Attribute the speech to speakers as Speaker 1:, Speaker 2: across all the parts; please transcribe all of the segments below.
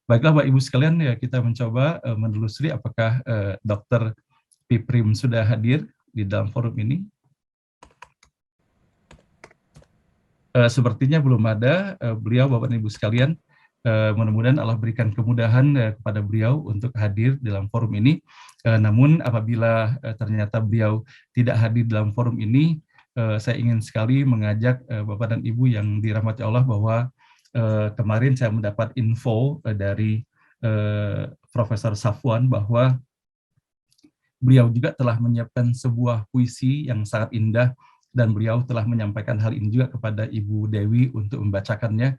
Speaker 1: Baiklah Bapak Ibu sekalian, ya kita mencoba menelusuri apakah Dr. Piprim sudah hadir di dalam forum ini. Sepertinya belum ada. Beliau Bapak dan Ibu sekalian, mudah-mudahan Allah berikan kemudahan kepada beliau untuk hadir dalam forum ini. Namun apabila ternyata beliau tidak hadir dalam forum ini, saya ingin sekali mengajak Bapak dan Ibu yang dirahmati Allah bahwa kemarin saya mendapat info dari Profesor Safwan bahwa beliau juga telah menyiapkan sebuah puisi yang sangat indah, dan beliau telah menyampaikan hal ini juga kepada Ibu Dewi untuk membacakannya,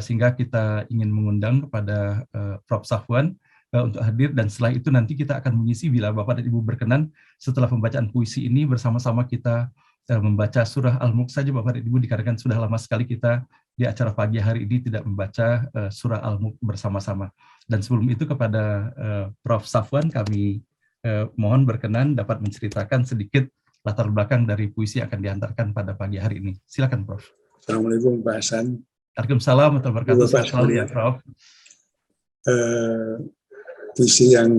Speaker 1: sehingga kita ingin mengundang kepada Prof. Safwan untuk hadir, dan setelah itu nanti kita akan mengisi, bila Bapak dan Ibu berkenan, setelah pembacaan puisi ini bersama-sama kita membaca surah Al-Mulk saja Bapak dan Ibu, dikarenakan sudah lama sekali kita di acara pagi hari ini tidak membaca surah Al-Mulk bersama-sama. Dan sebelum itu kepada Prof. Safwan kami mohon berkenan dapat menceritakan sedikit latar belakang dari puisi yang akan diantarkan pada pagi hari ini. Silakan, Prof.
Speaker 2: Assalamualaikum Pak Hasan.
Speaker 1: Waalaikumsalam warahmatullahi wabarakatuh. Selamat malam ya, Prof.
Speaker 2: Puisi yang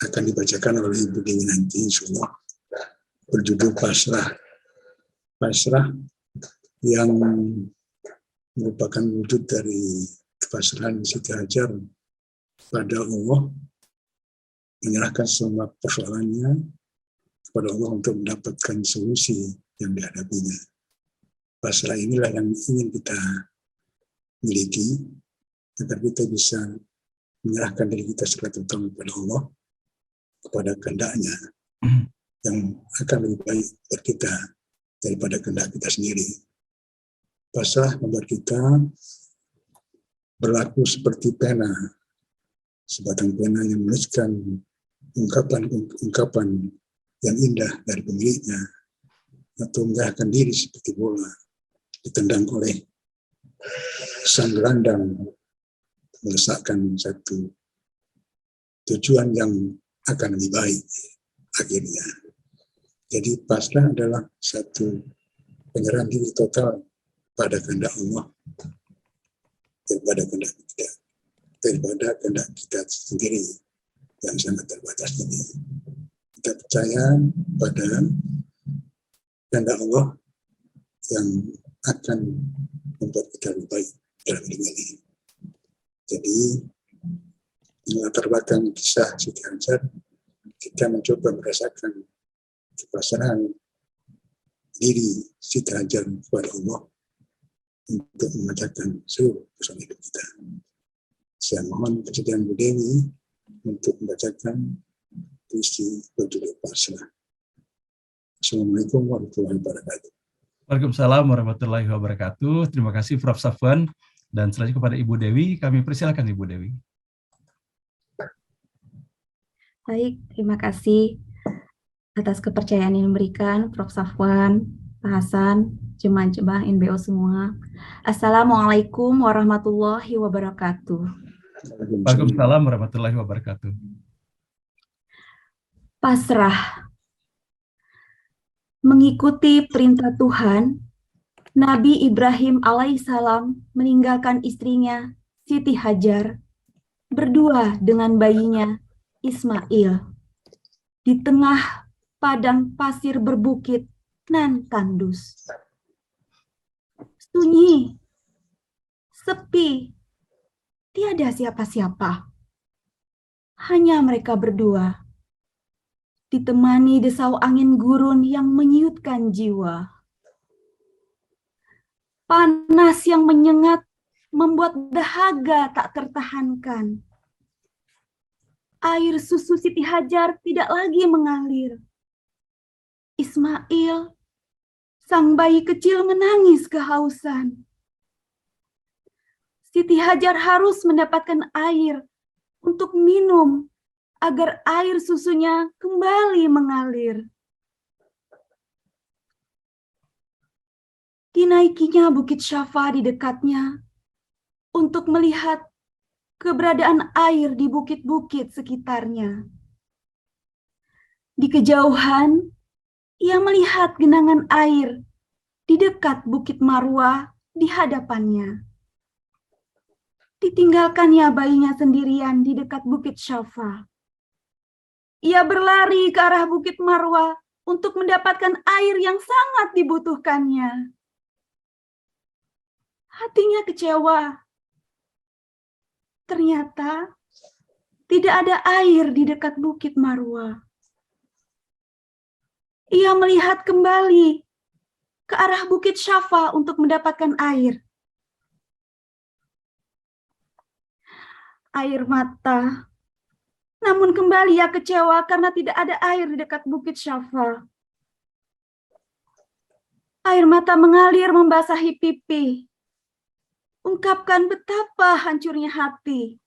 Speaker 2: akan dibacakan oleh Ibu Dewi nanti insya Allah berjudul Pasrah. Pasrah yang merupakan wujud dari kepasrahan Siti Hajar pada Allah, menyerahkan semua persoalannya kepada Allah untuk mendapatkan solusi yang dihadapinya. Pasrah inilah yang ingin kita miliki, agar kita bisa menyerahkan diri kita secara total kepada Allah, kepada kehendak-Nya yang akan lebih baik buat kita daripada kehendak kita sendiri. Pasrah membuat kita berlaku seperti pena, sebatang pena yang menuliskan ungkapan yang indah dari pemiliknya, atau menggahkan diri seperti bola ditendang oleh sang gelandang, melesakkan satu tujuan yang akan lebih baik akhirnya. Jadi pasrah adalah satu penyerahan diri total pada kehendak Allah daripada kehendak kita sendiri yang sangat terbatas ini. Kita percaya pada kehendak Allah yang akan membuat kita lebih baik dalam hidup ini. Jadi, latar belakang kisah Siti Hajar, kita mencoba merasakan kepasrahan diri Siti Hajar kepada Allah untuk memecahkan seluruh persoalan hidup kita. Saya mohon kesediaan Bu Dewi untuk membacakan puisi berjudul Pasrah. Assalamualaikum warahmatullahi wabarakatuh.
Speaker 1: Waalaikumsalam warahmatullahi wabarakatuh. Terima kasih Prof. Safwan. Dan selanjutnya kepada Ibu Dewi, kami persilakan Ibu Dewi.
Speaker 3: Baik, terima kasih atas kepercayaan yang diberikan Prof. Safwan, Pak Hasan, jemaah-jemaah NBO semua. Assalamualaikum warahmatullahi wabarakatuh.
Speaker 1: Waalaikumsalam warahmatullahi wabarakatuh.
Speaker 3: Pasrah. Mengikuti perintah Tuhan, Nabi Ibrahim alaihissalam meninggalkan istrinya Siti Hajar berdua dengan bayinya Ismail di tengah padang pasir berbukit nan tandus. Sunyi, sepi, tiada siapa-siapa. Hanya mereka berdua, ditemani desau angin gurun yang menyiutkan jiwa. Panas yang menyengat membuat dahaga tak tertahankan. Air susu Siti Hajar tidak lagi mengalir. Ismail, sang bayi kecil, menangis kehausan. Siti Hajar harus mendapatkan air untuk minum agar air susunya kembali mengalir. Dinaikinya Bukit Syafa di dekatnya untuk melihat keberadaan air di bukit-bukit sekitarnya. Di kejauhan, ia melihat genangan air di dekat Bukit Marwah di hadapannya. Ditinggalkannya bayinya sendirian di dekat Bukit Syafa. Ia berlari ke arah Bukit Marwa untuk mendapatkan air yang sangat dibutuhkannya. Hatinya kecewa. Ternyata tidak ada air di dekat Bukit Marwa. Ia melihat kembali ke arah Bukit Syafa untuk mendapatkan air. Air mata. Namun kembali ia kecewa karena tidak ada air di dekat Bukit Syafa. Air mata mengalir membasahi pipi. Ungkapkan betapa hancurnya hati.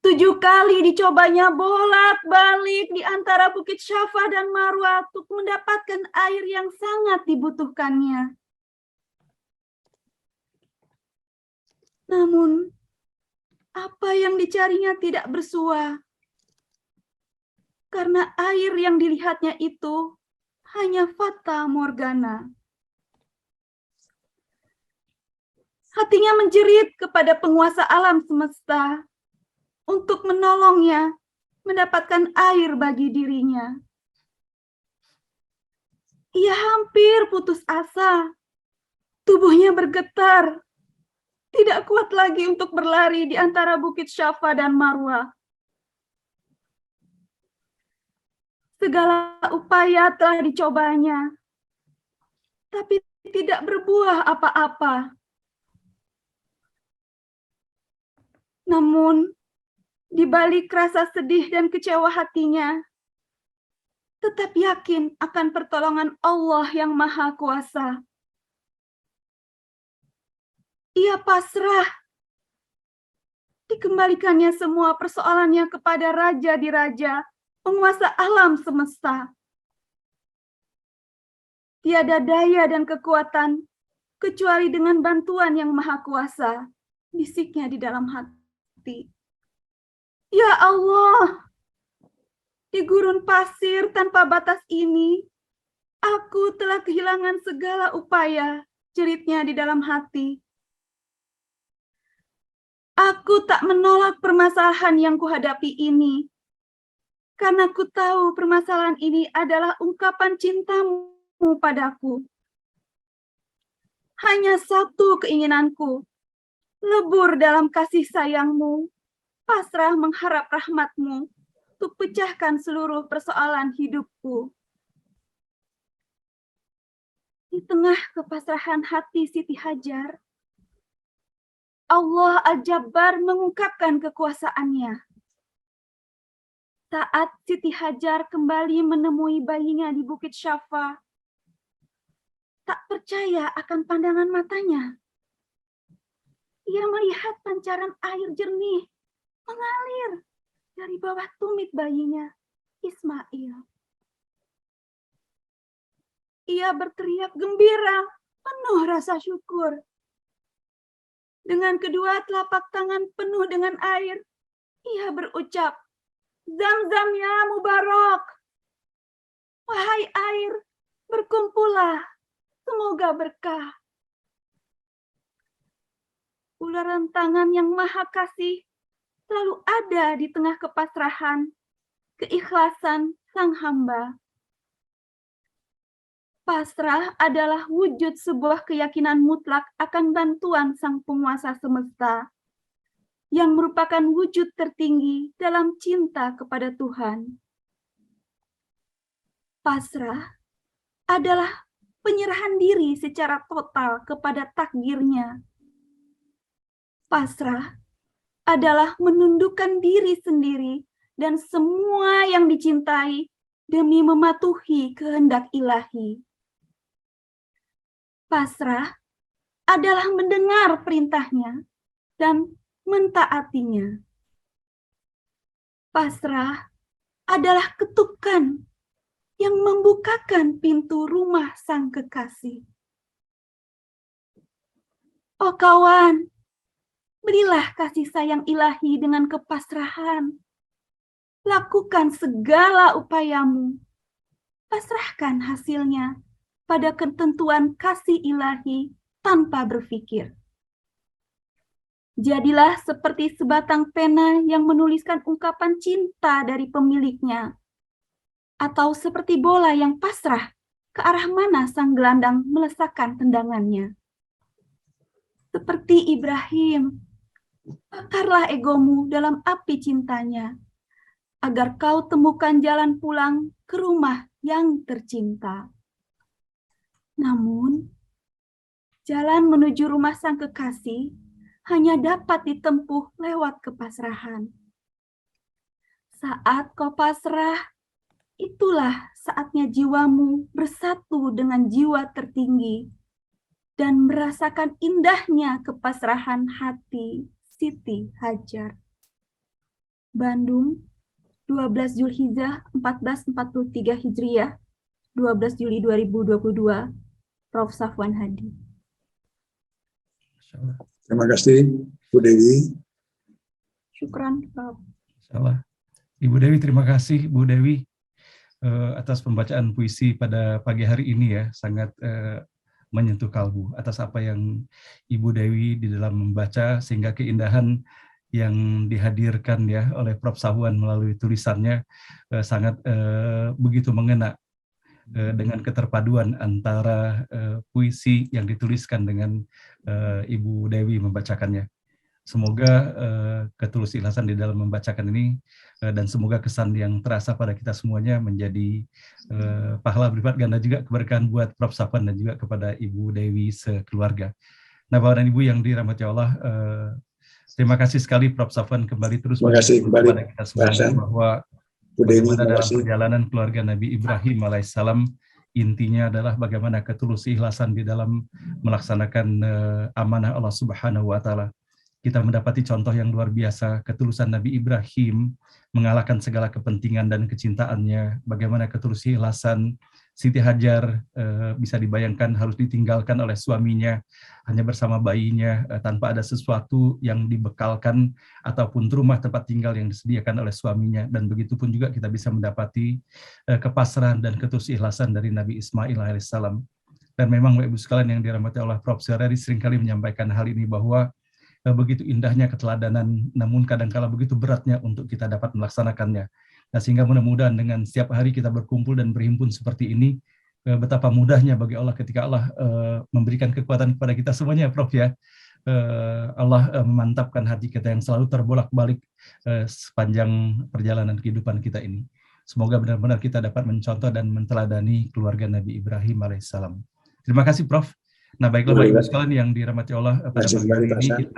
Speaker 3: 7 kali dicobanya bolak-balik di antara Bukit Syafa dan Marwa untuk mendapatkan air yang sangat dibutuhkannya. Namun, apa yang dicarinya tidak bersua. Karena air yang dilihatnya itu hanya fata morgana. Hatinya menjerit kepada penguasa alam semesta untuk menolongnya mendapatkan air bagi dirinya. Ia hampir putus asa. Tubuhnya bergetar. Tidak kuat lagi untuk berlari di antara Bukit Syafa dan Marwa. Segala upaya telah dicobanya, tapi tidak berbuah apa-apa. Namun, di balik rasa sedih dan kecewa hatinya, tetap yakin akan pertolongan Allah yang Maha Kuasa. Ia pasrah. Dikembalikannya semua persoalannya kepada Raja di Raja, penguasa alam semesta. Tiada daya dan kekuatan kecuali dengan bantuan yang Maha Kuasa, bisiknya di dalam hati. Ya Allah, di gurun pasir tanpa batas ini, aku telah kehilangan segala upaya, jeritnya di dalam hati. Aku tak menolak permasalahan yang kuhadapi ini, karena ku tahu permasalahan ini adalah ungkapan cintamu padaku. Hanya satu keinginanku, lebur dalam kasih sayangmu, pasrah mengharap rahmatmu, untuk pecahkan seluruh persoalan hidupku. Di tengah kepasrahan hati Siti Hajar, Allah Al-Jabbar mengungkapkan kekuasaannya. Saat Siti Hajar kembali menemui bayinya di Bukit Syafa, tak percaya akan pandangan matanya. Ia melihat pancaran air jernih mengalir dari bawah tumit bayinya, Ismail. Ia berteriak gembira, penuh rasa syukur. Dengan kedua telapak tangan penuh dengan air, ia berucap, Zam-zam ya Mubarak. Wahai air, berkumpullah, semoga berkah. Ularan tangan yang Maha Kasih selalu ada di tengah kepasrahan, keikhlasan sang hamba. Pasrah adalah wujud sebuah keyakinan mutlak akan bantuan sang penguasa semesta, yang merupakan wujud tertinggi dalam cinta kepada Tuhan. Pasrah adalah penyerahan diri secara total kepada takdirnya. Pasrah adalah menundukkan diri sendiri dan semua yang dicintai demi mematuhi kehendak ilahi. Pasrah adalah mendengar perintahnya dan mentaatinya. Pasrah adalah ketukan yang membukakan pintu rumah sang kekasih. Oh kawan, berilah kasih sayang ilahi dengan kepasrahan. Lakukan segala upayamu. Pasrahkan hasilnya pada ketentuan kasih ilahi tanpa berpikir. Jadilah seperti sebatang pena yang menuliskan ungkapan cinta dari pemiliknya, atau seperti bola yang pasrah ke arah mana sang gelandang melesakkan tendangannya. Seperti Ibrahim, bakarlah egomu dalam api cintanya, agar kau temukan jalan pulang ke rumah yang tercinta. Namun, jalan menuju rumah sang kekasih hanya dapat ditempuh lewat kepasrahan. Saat kau pasrah, itulah saatnya jiwamu bersatu dengan jiwa tertinggi dan merasakan indahnya kepasrahan hati Siti Hajar. Bandung, 12 Zulhijjah 1443 Hijriah, 12 Juli 2022, Prof. Safwan Hadi.
Speaker 2: Terima kasih, Bu Dewi.
Speaker 3: Syukran, Prof.
Speaker 1: Salah. Ibu Dewi, terima kasih Bu Dewi atas pembacaan puisi pada pagi hari ini ya, sangat menyentuh kalbu atas apa yang Ibu Dewi di dalam membaca, sehingga keindahan yang dihadirkan ya oleh Prof. Safwan melalui tulisannya sangat begitu mengena dengan keterpaduan antara puisi yang dituliskan dengan Ibu Dewi membacakannya. Semoga ketulus ikhlasan di dalam membacakan ini dan semoga kesan yang terasa pada kita semuanya menjadi pahala berlipat ganda juga keberkahan buat Prof. Safwan dan juga kepada Ibu Dewi sekeluarga. Nah, Bapak dan Ibu yang dirahmati Allah, terima kasih sekali Prof. Safwan kembali terus kepada kita semuanya bahwa bagaimana dalam perjalanan keluarga Nabi Ibrahim alaihissalam, intinya adalah bagaimana ketulus ikhlasan di dalam melaksanakan amanah Allah Subhanahu wa taala. Kita mendapati contoh yang luar biasa, ketulusan Nabi Ibrahim mengalahkan segala kepentingan dan kecintaannya. Bagaimana ketulus ikhlasan Siti Hajar bisa dibayangkan harus ditinggalkan oleh suaminya hanya bersama bayinya tanpa ada sesuatu yang dibekalkan ataupun rumah tempat tinggal yang disediakan oleh suaminya. Dan begitu pun juga kita bisa mendapati kepasrahan dan ketulus ikhlasan dari Nabi Ismail alaihissalam. Dan memang Bapak Ibu sekalian yang dirahmati Allah, Prof. Syarari seringkali menyampaikan hal ini bahwa begitu indahnya keteladanan, namun kadangkala begitu beratnya untuk kita dapat melaksanakannya. Nah, sehingga mudah-mudahan dengan setiap hari kita berkumpul dan berhimpun seperti ini, betapa mudahnya bagi Allah ketika Allah memberikan kekuatan kepada kita semuanya, Prof. Ya. Allah memantapkan hati kita yang selalu terbolak-balik sepanjang perjalanan kehidupan kita ini. Semoga benar-benar kita dapat mencontoh dan menteladani keluarga Nabi Ibrahim alaihissalam. Terima kasih, Prof. Nah, baiklah Bapak Ibu sekalian yang dirahmati Allah, pada pagi hari ini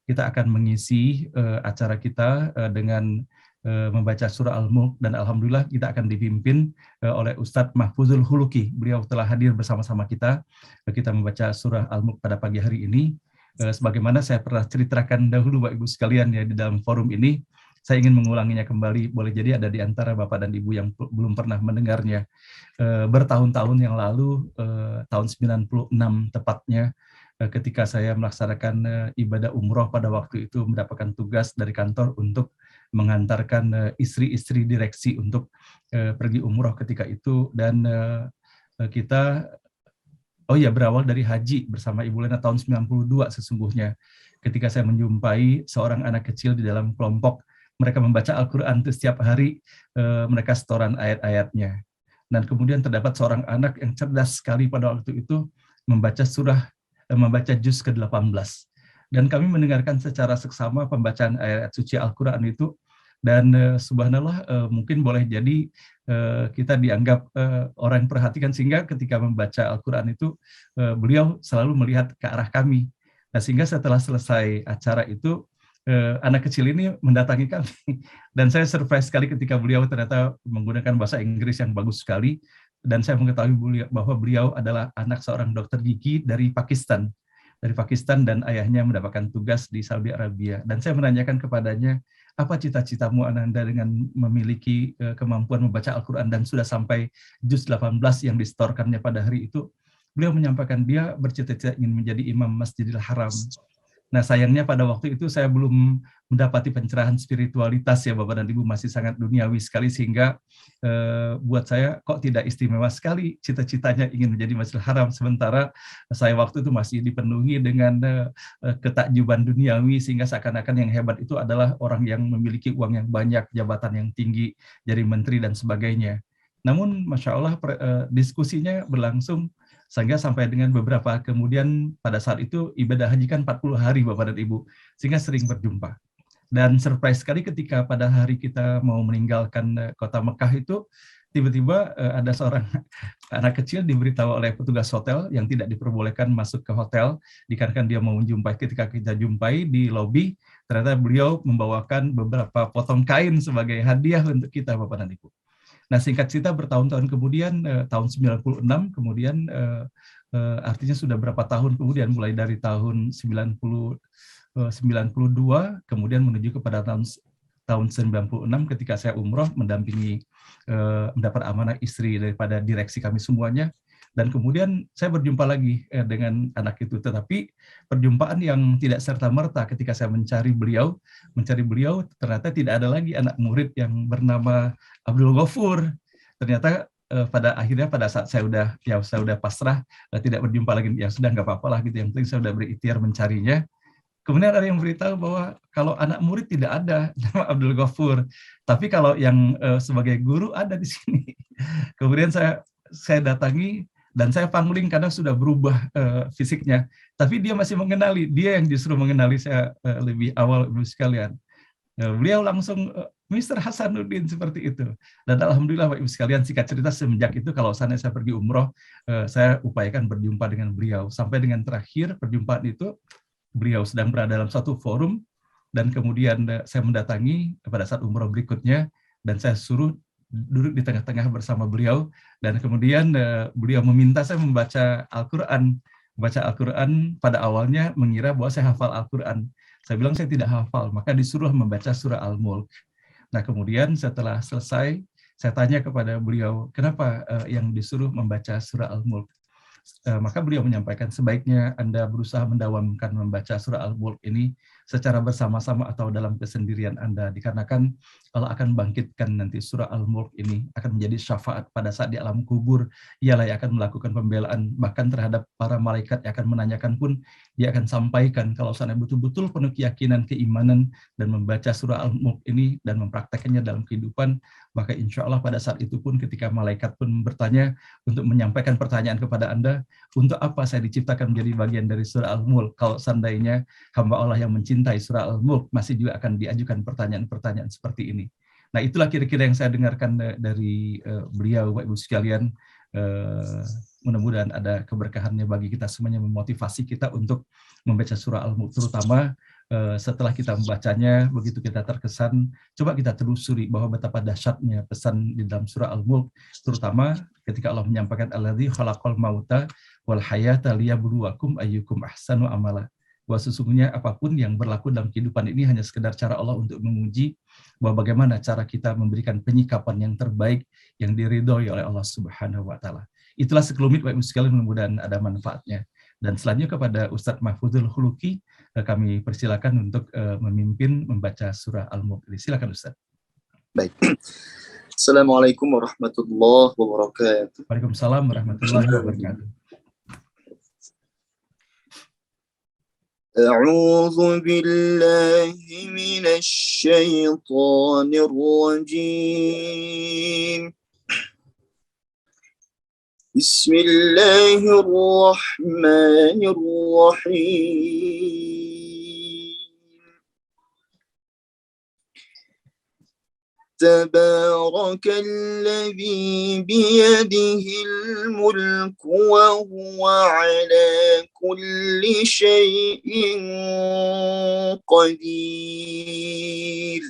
Speaker 1: kita akan mengisi acara kita dengan membaca surah Al-Mulk, dan alhamdulillah kita akan dipimpin oleh Ustadz Mahfuzul Huluki. Beliau telah hadir bersama-sama kita. Kita membaca surah Al-Mulk pada pagi hari ini. Sebagaimana saya pernah ceritakan dahulu Bapak Ibu sekalian ya di dalam forum ini, saya ingin mengulanginya kembali. Boleh jadi ada di antara Bapak dan Ibu yang belum pernah mendengarnya. Bertahun-tahun yang lalu, tahun 96 tepatnya, ketika saya melaksanakan ibadah umroh pada waktu itu, mendapatkan tugas dari kantor untuk mengantarkan istri-istri direksi untuk pergi umroh ketika itu. Dan kita berawal dari haji bersama Ibu Lena tahun 92 sesungguhnya. Ketika saya menjumpai seorang anak kecil di dalam kelompok, mereka membaca Al-Quran itu setiap hari, mereka setoran ayat-ayatnya. Dan kemudian terdapat seorang anak yang cerdas sekali pada waktu itu membaca juz ke-18. Dan kami mendengarkan secara seksama pembacaan ayat suci Al-Quran itu, dan subhanallah mungkin boleh jadi kita dianggap orang yang perhatikan, sehingga ketika membaca Al-Quran itu beliau selalu melihat ke arah kami. Nah, sehingga setelah selesai acara itu, anak kecil ini mendatangi kami, dan saya surprise sekali ketika beliau ternyata menggunakan bahasa Inggris yang bagus sekali, dan saya mengetahui bahwa beliau adalah anak seorang dokter gigi dari Pakistan, dan ayahnya mendapatkan tugas di Saudi Arabia. Dan saya menanyakan kepadanya, apa cita-citamu Ananda dengan memiliki kemampuan membaca Al-Quran dan sudah sampai juz 18 yang disetorkannya pada hari itu? Beliau menyampaikan dia bercita-cita ingin menjadi imam Masjidil Haram. Nah, sayangnya pada waktu itu saya belum mendapati pencerahan spiritualitas ya Bapak dan Ibu, masih sangat duniawi sekali sehingga buat saya kok tidak istimewa sekali cita-citanya ingin menjadi Masjidil Haram, sementara saya waktu itu masih dipenuhi dengan ketakjuban duniawi sehingga seakan-akan yang hebat itu adalah orang yang memiliki uang yang banyak, jabatan yang tinggi, jadi menteri dan sebagainya. Namun Masya Allah diskusinya berlangsung sehingga sampai dengan beberapa kemudian pada saat itu ibadah haji kan 40 hari Bapak dan Ibu, sehingga sering berjumpa. Dan surprise sekali ketika pada hari kita mau meninggalkan kota Mekah itu, tiba-tiba ada seorang anak kecil diberitahu oleh petugas hotel yang tidak diperbolehkan masuk ke hotel, dikarenakan dia mau menjumpai, ketika kita jumpai di lobi, ternyata beliau membawakan beberapa potong kain sebagai hadiah untuk kita Bapak dan Ibu. Nah, singkat cerita bertahun-tahun kemudian, tahun 96 kemudian, artinya sudah berapa tahun kemudian, mulai dari tahun 92, kemudian menuju kepada tahun 96 ketika saya umroh mendampingi, mendapat amanah istri daripada direksi kami semuanya, dan kemudian saya berjumpa lagi dengan anak itu, tetapi perjumpaan yang tidak serta-merta ketika saya mencari beliau ternyata tidak ada lagi anak murid yang bernama Abdul Ghafur. Ternyata pada akhirnya pada saat saya udah pasrah, tidak berjumpa lagi, ya sudah nggak apa-apa lah gitu, yang penting saya udah berikhtiar mencarinya. Kemudian ada yang beritahu bahwa kalau anak murid tidak ada nama Abdul Ghafur, tapi kalau yang sebagai guru ada di sini. Kemudian saya datangi dan saya pangling karena sudah berubah fisiknya, tapi dia masih mengenali, dia yang justru mengenali saya lebih awal, Ibu sekalian. Beliau langsung Mr. Hasanuddin seperti itu. Dan alhamdulillah Bapak Ibu sekalian, singkat cerita semenjak itu kalau saya pergi umroh, saya upayakan berjumpa dengan beliau. Sampai dengan terakhir perjumpaan itu, beliau sedang berada dalam satu forum, dan kemudian saya mendatangi pada saat umroh berikutnya, dan saya suruh duduk di tengah-tengah bersama beliau, dan kemudian beliau meminta saya membaca Al-Quran. Baca Al-Quran pada awalnya mengira bahwa saya hafal Al-Quran. Saya bilang saya tidak hafal, maka disuruh membaca surah Al-Mulk. Nah, kemudian setelah selesai, saya tanya kepada beliau, kenapa yang disuruh membaca surah Al-Mulk? Maka beliau menyampaikan sebaiknya Anda berusaha mendawamkan membaca surah Al-Mulk ini secara bersama-sama atau dalam kesendirian Anda, dikarenakan Allah akan bangkitkan nanti surah Al-Mulk ini akan menjadi syafaat pada saat di alam kubur. Ialah yang akan melakukan pembelaan bahkan terhadap para malaikat yang akan menanyakan pun, dia akan sampaikan kalau sana betul-betul penuh keyakinan, keimanan, dan membaca surah Al-Mulk ini dan mempraktekannya dalam kehidupan, maka insya Allah pada saat itu pun ketika malaikat pun bertanya untuk menyampaikan pertanyaan kepada Anda, untuk apa saya diciptakan menjadi bagian dari surah Al-Mulk, kalau seandainya hamba Allah yang mencintai surah Al-Mulk masih juga akan diajukan pertanyaan-pertanyaan seperti ini. Nah, itulah kira-kira yang saya dengarkan dari beliau, Bapak Ibu sekalian. Mudah-mudahan ada keberkahannya bagi kita semuanya, memotivasi kita untuk membaca surah Al-Mulk, terutama setelah kita membacanya, begitu kita terkesan, coba kita telusuri bahwa betapa dahsyatnya pesan di dalam surah Al-Mulk, terutama ketika Allah menyampaikan alladzi khalaqal mauta wal hayata liyabluwakum ayyukum ahsanu amala. Bahwa sesungguhnya apapun yang berlaku dalam kehidupan ini hanya sekedar cara Allah untuk menguji bahwa bagaimana cara kita memberikan penyikapan yang terbaik yang diridhoi oleh Allah Subhanahu wa taala. Itulah sekelumit Bapak Ibu sekalian, mudah-mudahan ada manfaatnya. Dan selanjutnya kepada Ustadz Mahfudul Khuluki, kami persilakan untuk memimpin membaca surah Al-Mulk. Silakan Ustadz.
Speaker 4: Baik. Assalamualaikum warahmatullahi wabarakatuh.
Speaker 1: Waalaikumsalam warahmatullahi wabarakatuh.
Speaker 4: أعوذ بالله من الشيطان الرجيم بسم الله الرحمن الرحيم تبارك الذي بيده الملك وهو على كل شيء قدير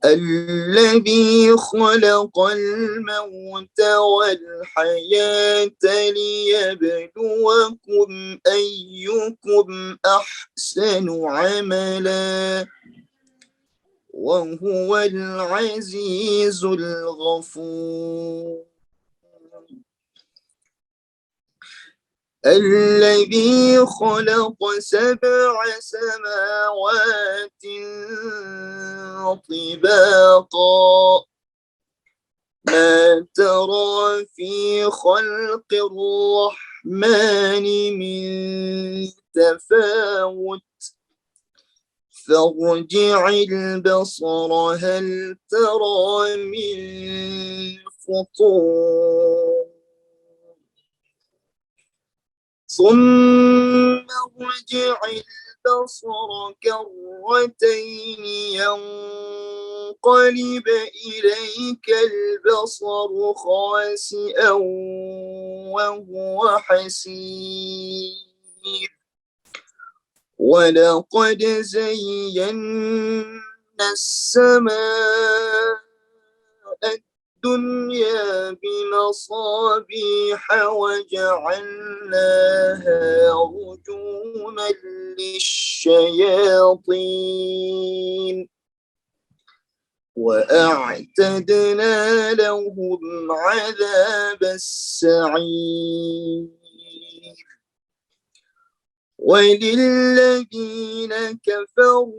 Speaker 4: الذي خلق الموت والحياة ليبلوكم أيكم أحسن عملا وهو العزيز الغفور الذي خلق 7 سماوات طباقا ما ترى في خلق الرحمن من تفاوت فارجع البصر هل ترى من فطور ثم ارجع البصر كرتين ينقلب إليك البصر خاسئا وهو حسير ولقد زينا السماء الدنيا بمصابيح وجعلناها رجوما للشياطين وأعتدنا لهم عذاب السعير وللذين كفروا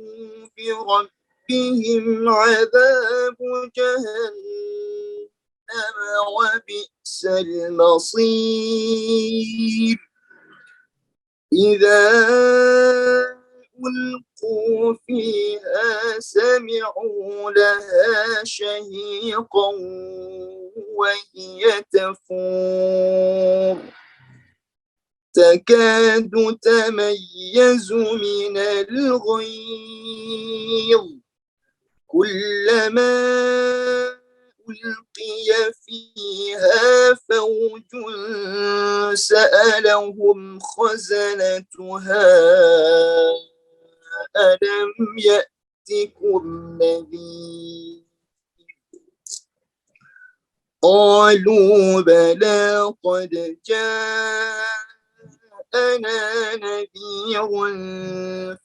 Speaker 4: بربهم عذاب جهنم وبئس المصير إذا ألقوا فيها سمعوا لها شهيقا وهي تفور تكاد تميز من الغيظ كلما ألقي فيها فوج سألهم خزنتها ألم يأتكم نذير قالوا بلى قد جاءنا نذير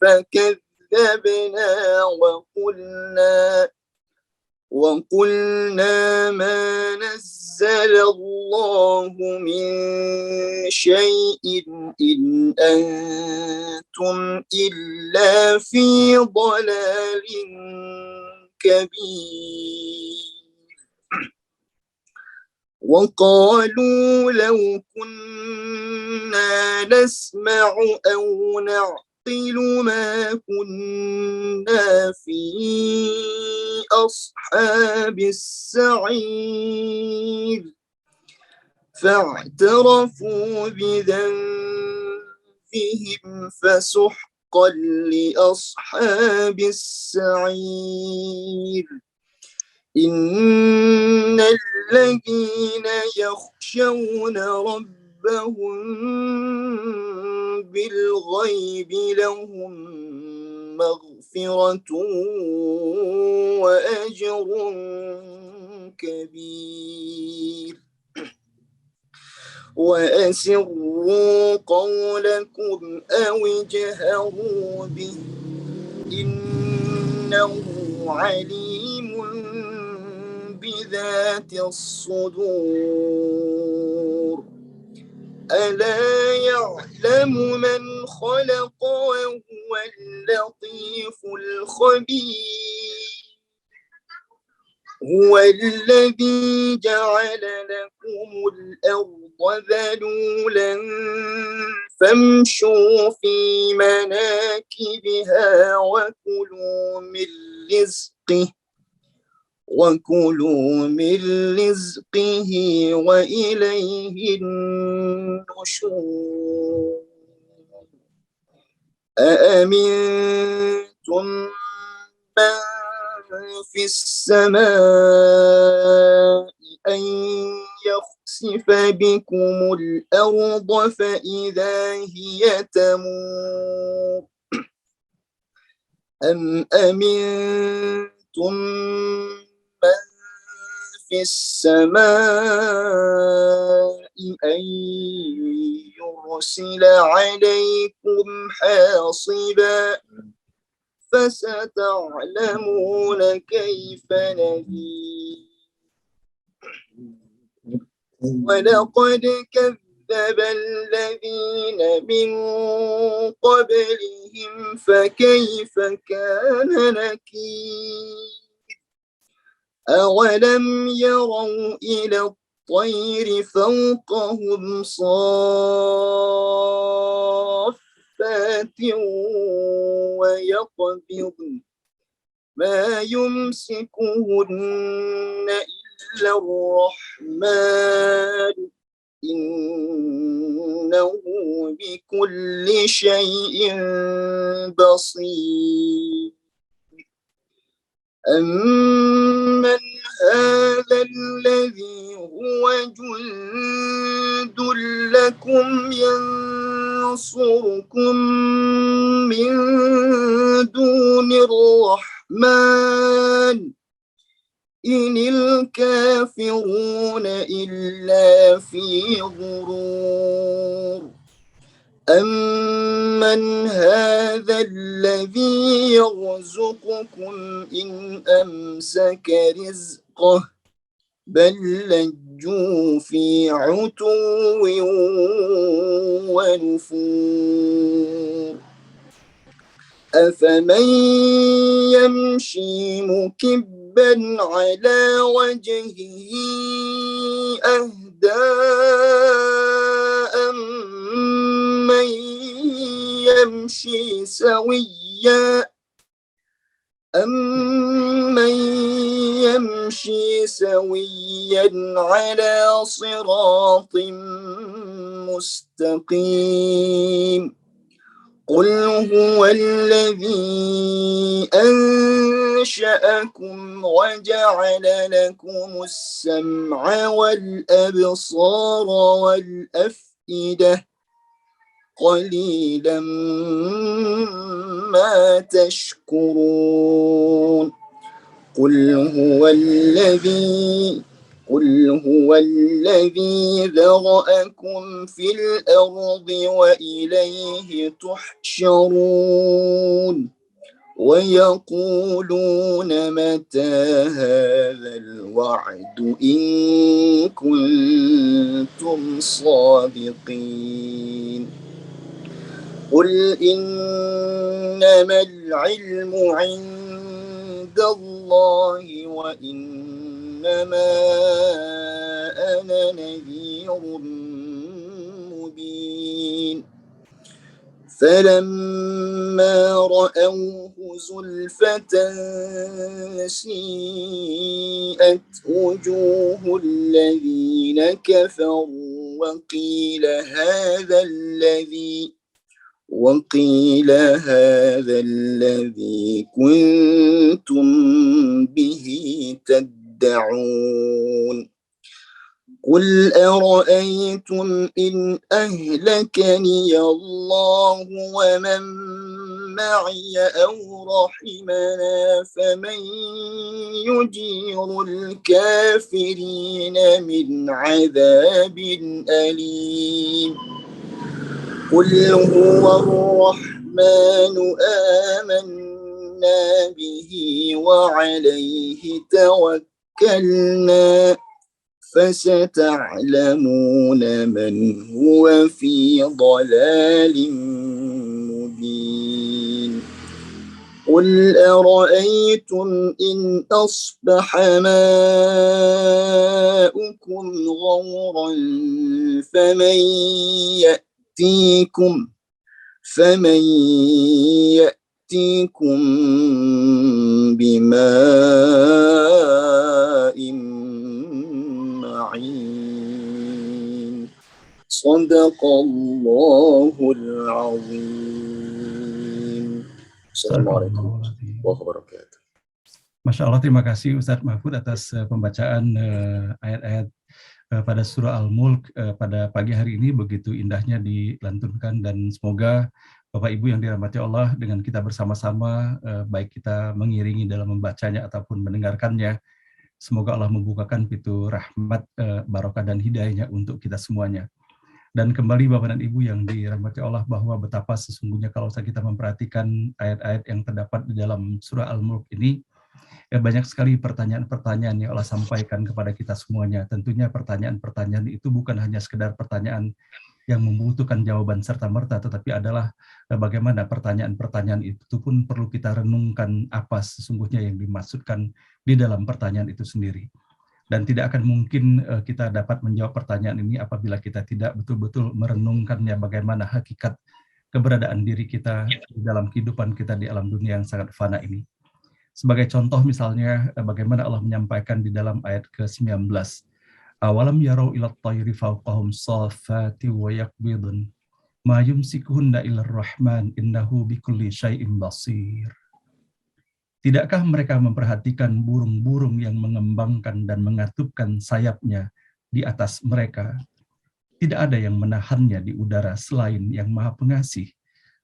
Speaker 4: فكذبنا وقلنا ما نزل الله من شيء إن أنتم إلا في ضلال كبير وقالوا لو كنا نسمع أو نعقل ما كنا في أصحاب السعير فاعترفوا بذنبهم فسحقا لأصحاب السعير إن الذين يخشون ربهم بالغيب لهم مغفرة وأجر كبير وأسروا قولكم أو اجهروا به إنه عليم بذات الصدور ألا يعلم من خلق وهو اللطيف الخبير هو الذي جعل لكم الأرض ذلولا فامشوا في مناكبها وكلوا من رزقه وإليه النشور أأمنتم من في السماء أن يخسف بكم الأرض فإذا هي تمور أم أمنتم من في السماء أن يرسل عليكم حاصبا فستعلمون كيف نذير ولقد كذب كذب الذين من قبلهم فكيف كان نكير أولم يروا إلى الطير فوقهم صافات ويقبضن ما يمسكهن إلا الرحمن إنه بكل شيء بصير أمن هذا الذي هو جند لكم ينصركم من دون الرحمن إن الكافرون إلا في غرور أمن هذا الذي يرزقكم إن أمسك رزقه بل لجوا في عتو ونفور أفمن يمشي مكبا على وجهه أهدى أمن يمشي سويا على صراط مستقيم قل هو الذي أنشأكم وجعل لكم السمع والأبصار والأفئدة قليلا ما تشكرون قل هو الذي ذرأكم في الأرض وإليه تحشرون ويقولون متى هذا الوعد إن كنتم صادقين قل إنما العلم عند الله وإنما أنا نذير مبين فلما رأوه زلفة سيئت وجوه الذين كفروا وقيل هذا الذي كنتم به تدعون قل أرأيتم إن أهلكني الله ومن معي أو رحمنا فمن يجير الكافرين من عذاب أليم قل هو الرحمن آمنا به وعليه توكلنا فستعلمون من هو في ضلال مبين قل أرأيتم إن أصبح ماؤكم غورا فمن يأتيكم بماء معين صدق الله العظيم. Assalamualaikum warahmatullahi wabarakatuh.
Speaker 1: Masya Allah, terima kasih Ustadz Mahfud atas pembacaan ayat-ayat pada surah Al-Mulk pada pagi hari ini, begitu indahnya dilantunkan, dan semoga Bapak Ibu yang dirahmati Allah, dengan kita bersama-sama, baik kita mengiringi dalam membacanya ataupun mendengarkannya, semoga Allah membukakan pintu rahmat, barokah dan hidayahnya untuk kita semuanya. Dan kembali Bapak dan Ibu yang dirahmati Allah, bahwa betapa sesungguhnya kalau kita memperhatikan ayat-ayat yang terdapat di dalam surah Al-Mulk ini, banyak sekali pertanyaan-pertanyaan yang Allah sampaikan kepada kita semuanya. Tentunya pertanyaan-pertanyaan itu bukan hanya sekedar pertanyaan yang membutuhkan jawaban serta-merta, tetapi adalah bagaimana pertanyaan-pertanyaan itu pun perlu kita renungkan apa sesungguhnya yang dimaksudkan di dalam pertanyaan itu sendiri. Dan tidak akan mungkin kita dapat menjawab pertanyaan ini apabila kita tidak betul-betul merenungkannya bagaimana hakikat keberadaan diri kita di dalam kehidupan kita di alam dunia yang sangat fana ini. Sebagai contoh misalnya bagaimana Allah menyampaikan di dalam ayat ke-19, awalam yarau ila at-tayri fawqahum saffati wa yaqbidun ma yumsikuhunna illar rahman innahu bikulli syai'in basir. Tidakkah mereka memperhatikan burung-burung yang mengembangkan dan mengatupkan sayapnya di atas mereka? Tidak ada yang menahannya di udara selain yang Maha Pengasih.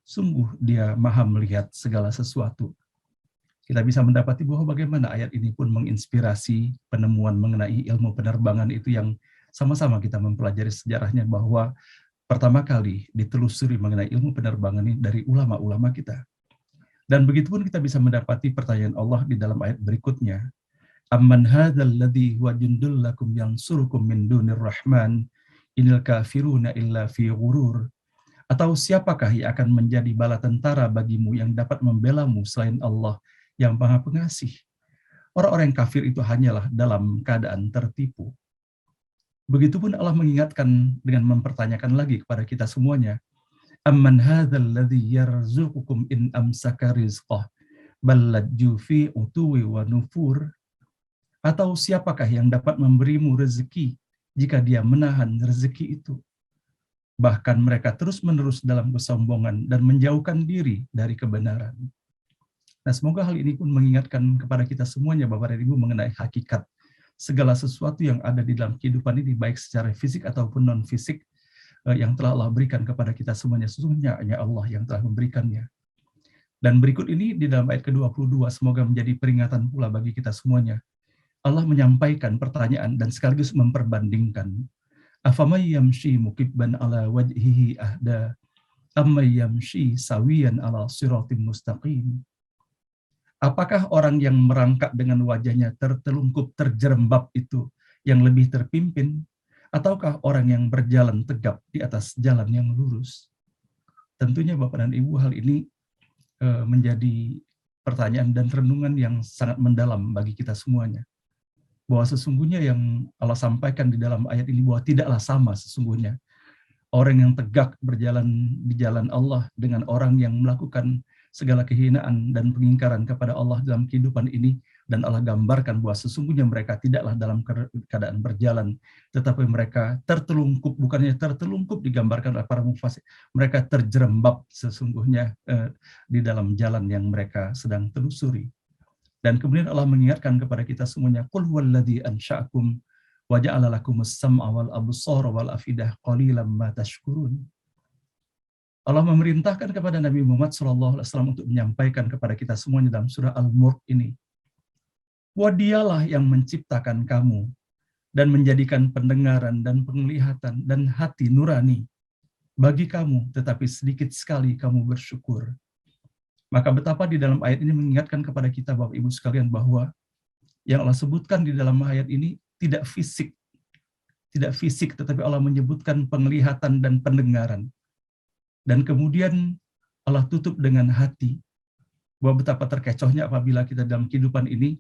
Speaker 1: Sungguh Dia Maha melihat segala sesuatu. Kita bisa mendapati bahwa bagaimana ayat ini pun menginspirasi penemuan mengenai ilmu penerbangan itu yang sama-sama kita mempelajari sejarahnya, bahwa pertama kali ditelusuri mengenai ilmu penerbangan ini dari ulama-ulama kita. Dan begitu pun kita bisa mendapati pertanyaan Allah di dalam ayat berikutnya. Amman hadzal ladzi huwa jundul lakum yansurukum min dunir rahman inil kafiruna illa fi ghurur. Atau siapakah yang akan menjadi bala tentara bagimu yang dapat membelamu selain Allah yang Maha Pengasih? Orang-orang kafir itu hanyalah dalam keadaan tertipu. Begitupun Allah mengingatkan dengan mempertanyakan lagi kepada kita semuanya. Amman hadzal ladzi yarzuqukum in amsaka rizqah bal lajju fi utuwi wa nufur. Atau siapakah yang dapat memberimu rezeki jika Dia menahan rezeki itu? Bahkan mereka terus-menerus dalam kesombongan dan menjauhkan diri dari kebenaran. Nah, semoga hal ini pun mengingatkan kepada kita semuanya, Bapak dan Ibu, mengenai hakikat segala sesuatu yang ada di dalam kehidupan ini, baik secara fisik ataupun non-fisik, yang telah Allah berikan kepada kita semuanya. Sesungguhnya hanya Allah yang telah memberikannya. Dan berikut ini di dalam ayat ke-22, semoga menjadi peringatan pula bagi kita semuanya. Allah menyampaikan pertanyaan dan sekaligus memperbandingkan. Afamay yamshi mukibban ala wajhihi ahda ammay yamshi sawiyan ala siratim mustaqim. Apakah orang yang merangkak dengan wajahnya tertelungkup, terjerembab itu yang lebih terpimpin, ataukah orang yang berjalan tegap di atas jalan yang lurus? Tentunya Bapak dan Ibu, hal ini menjadi pertanyaan dan renungan yang sangat mendalam bagi kita semuanya. Bahwa sesungguhnya yang Allah sampaikan di dalam ayat ini, bahwa tidaklah sama sesungguhnya orang yang tegak berjalan di jalan Allah dengan orang yang melakukan segala kehinaan dan pengingkaran kepada Allah dalam kehidupan ini. Dan Allah gambarkan bahwa sesungguhnya mereka tidaklah dalam keadaan berjalan, tetapi mereka tertelungkup. Bukannya tertelungkup digambarkan oleh para mufasir, mereka terjerembab sesungguhnya di dalam jalan yang mereka sedang telusuri. Dan kemudian Allah mengingatkan kepada kita semuanya, qul huwallazi ansha'akum wa ja'ala lakumus sam'a wal absara wal afidah qalilan ma tashkurun. Allah memerintahkan kepada Nabi Muhammad SAW untuk menyampaikan kepada kita semuanya dalam surah Al-Mulk ini, bahwa Dialah yang menciptakan kamu dan menjadikan pendengaran dan penglihatan dan hati nurani bagi kamu, tetapi sedikit sekali kamu bersyukur. Maka betapa di dalam ayat ini mengingatkan kepada kita, Bapak Ibu sekalian, bahwa yang Allah sebutkan di dalam ayat ini tidak fisik, tetapi Allah menyebutkan penglihatan dan pendengaran. Dan kemudian Allah tutup dengan hati, bahwa betapa terkecohnya apabila kita dalam kehidupan ini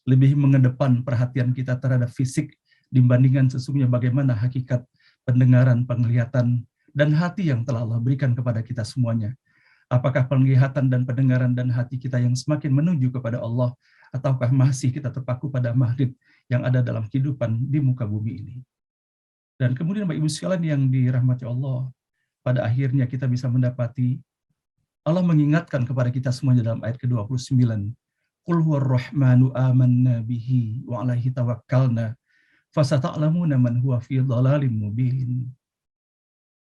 Speaker 1: lebih mengedepan perhatian kita terhadap fisik dibandingkan sesungguhnya bagaimana hakikat pendengaran, penglihatan, dan hati yang telah Allah berikan kepada kita semuanya. Apakah penglihatan dan pendengaran dan hati kita yang semakin menuju kepada Allah, ataukah masih kita terpaku pada maghrib yang ada dalam kehidupan di muka bumi ini? Dan kemudian Bapak Ibu sekalian yang dirahmati Allah, pada akhirnya kita bisa mendapati Allah mengingatkan kepada kita semuanya dalam ayat ke-29. Qul huwar rahmanu amanna bihi wa alaihi tawakkalna fasata'lamuna man huwa fi dhalalim mubin.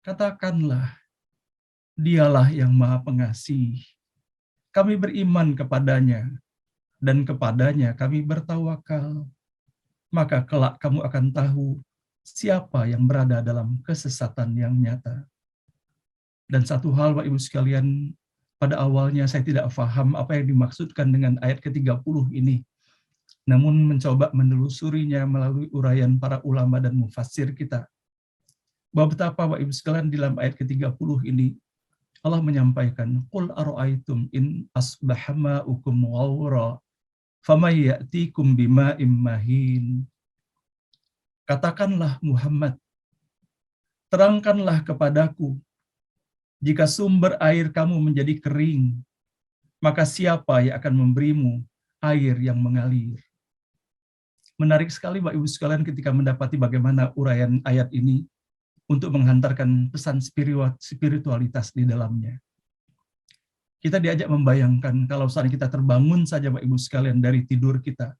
Speaker 1: Katakanlah, Dialah yang Maha Pengasih. Kami beriman kepadanya dan kepadanya kami bertawakal. Maka kelak kamu akan tahu siapa yang berada dalam kesesatan yang nyata. Dan satu hal, Bapak Ibu sekalian, pada awalnya saya tidak paham apa yang dimaksudkan dengan ayat ke-30 ini. namun mencoba menelusurinya melalui uraian para ulama dan mufassir kita. Bahwa betapa Bapak Ibu sekalian di dalam ayat ke-30 ini Allah menyampaikan, "Qul ara'aitum in asbaha ma'ukum ghawra famay ya'tikum bima'im mahin." Katakanlah Muhammad, terangkanlah kepadaku, jika sumber air kamu menjadi kering, maka siapa yang akan memberimu air yang mengalir? Menarik sekali Bapak Ibu sekalian ketika mendapati bagaimana uraian ayat ini untuk menghantarkan pesan spiritualitas di dalamnya. Kita diajak membayangkan kalau saat kita terbangun saja Bapak Ibu sekalian dari tidur kita.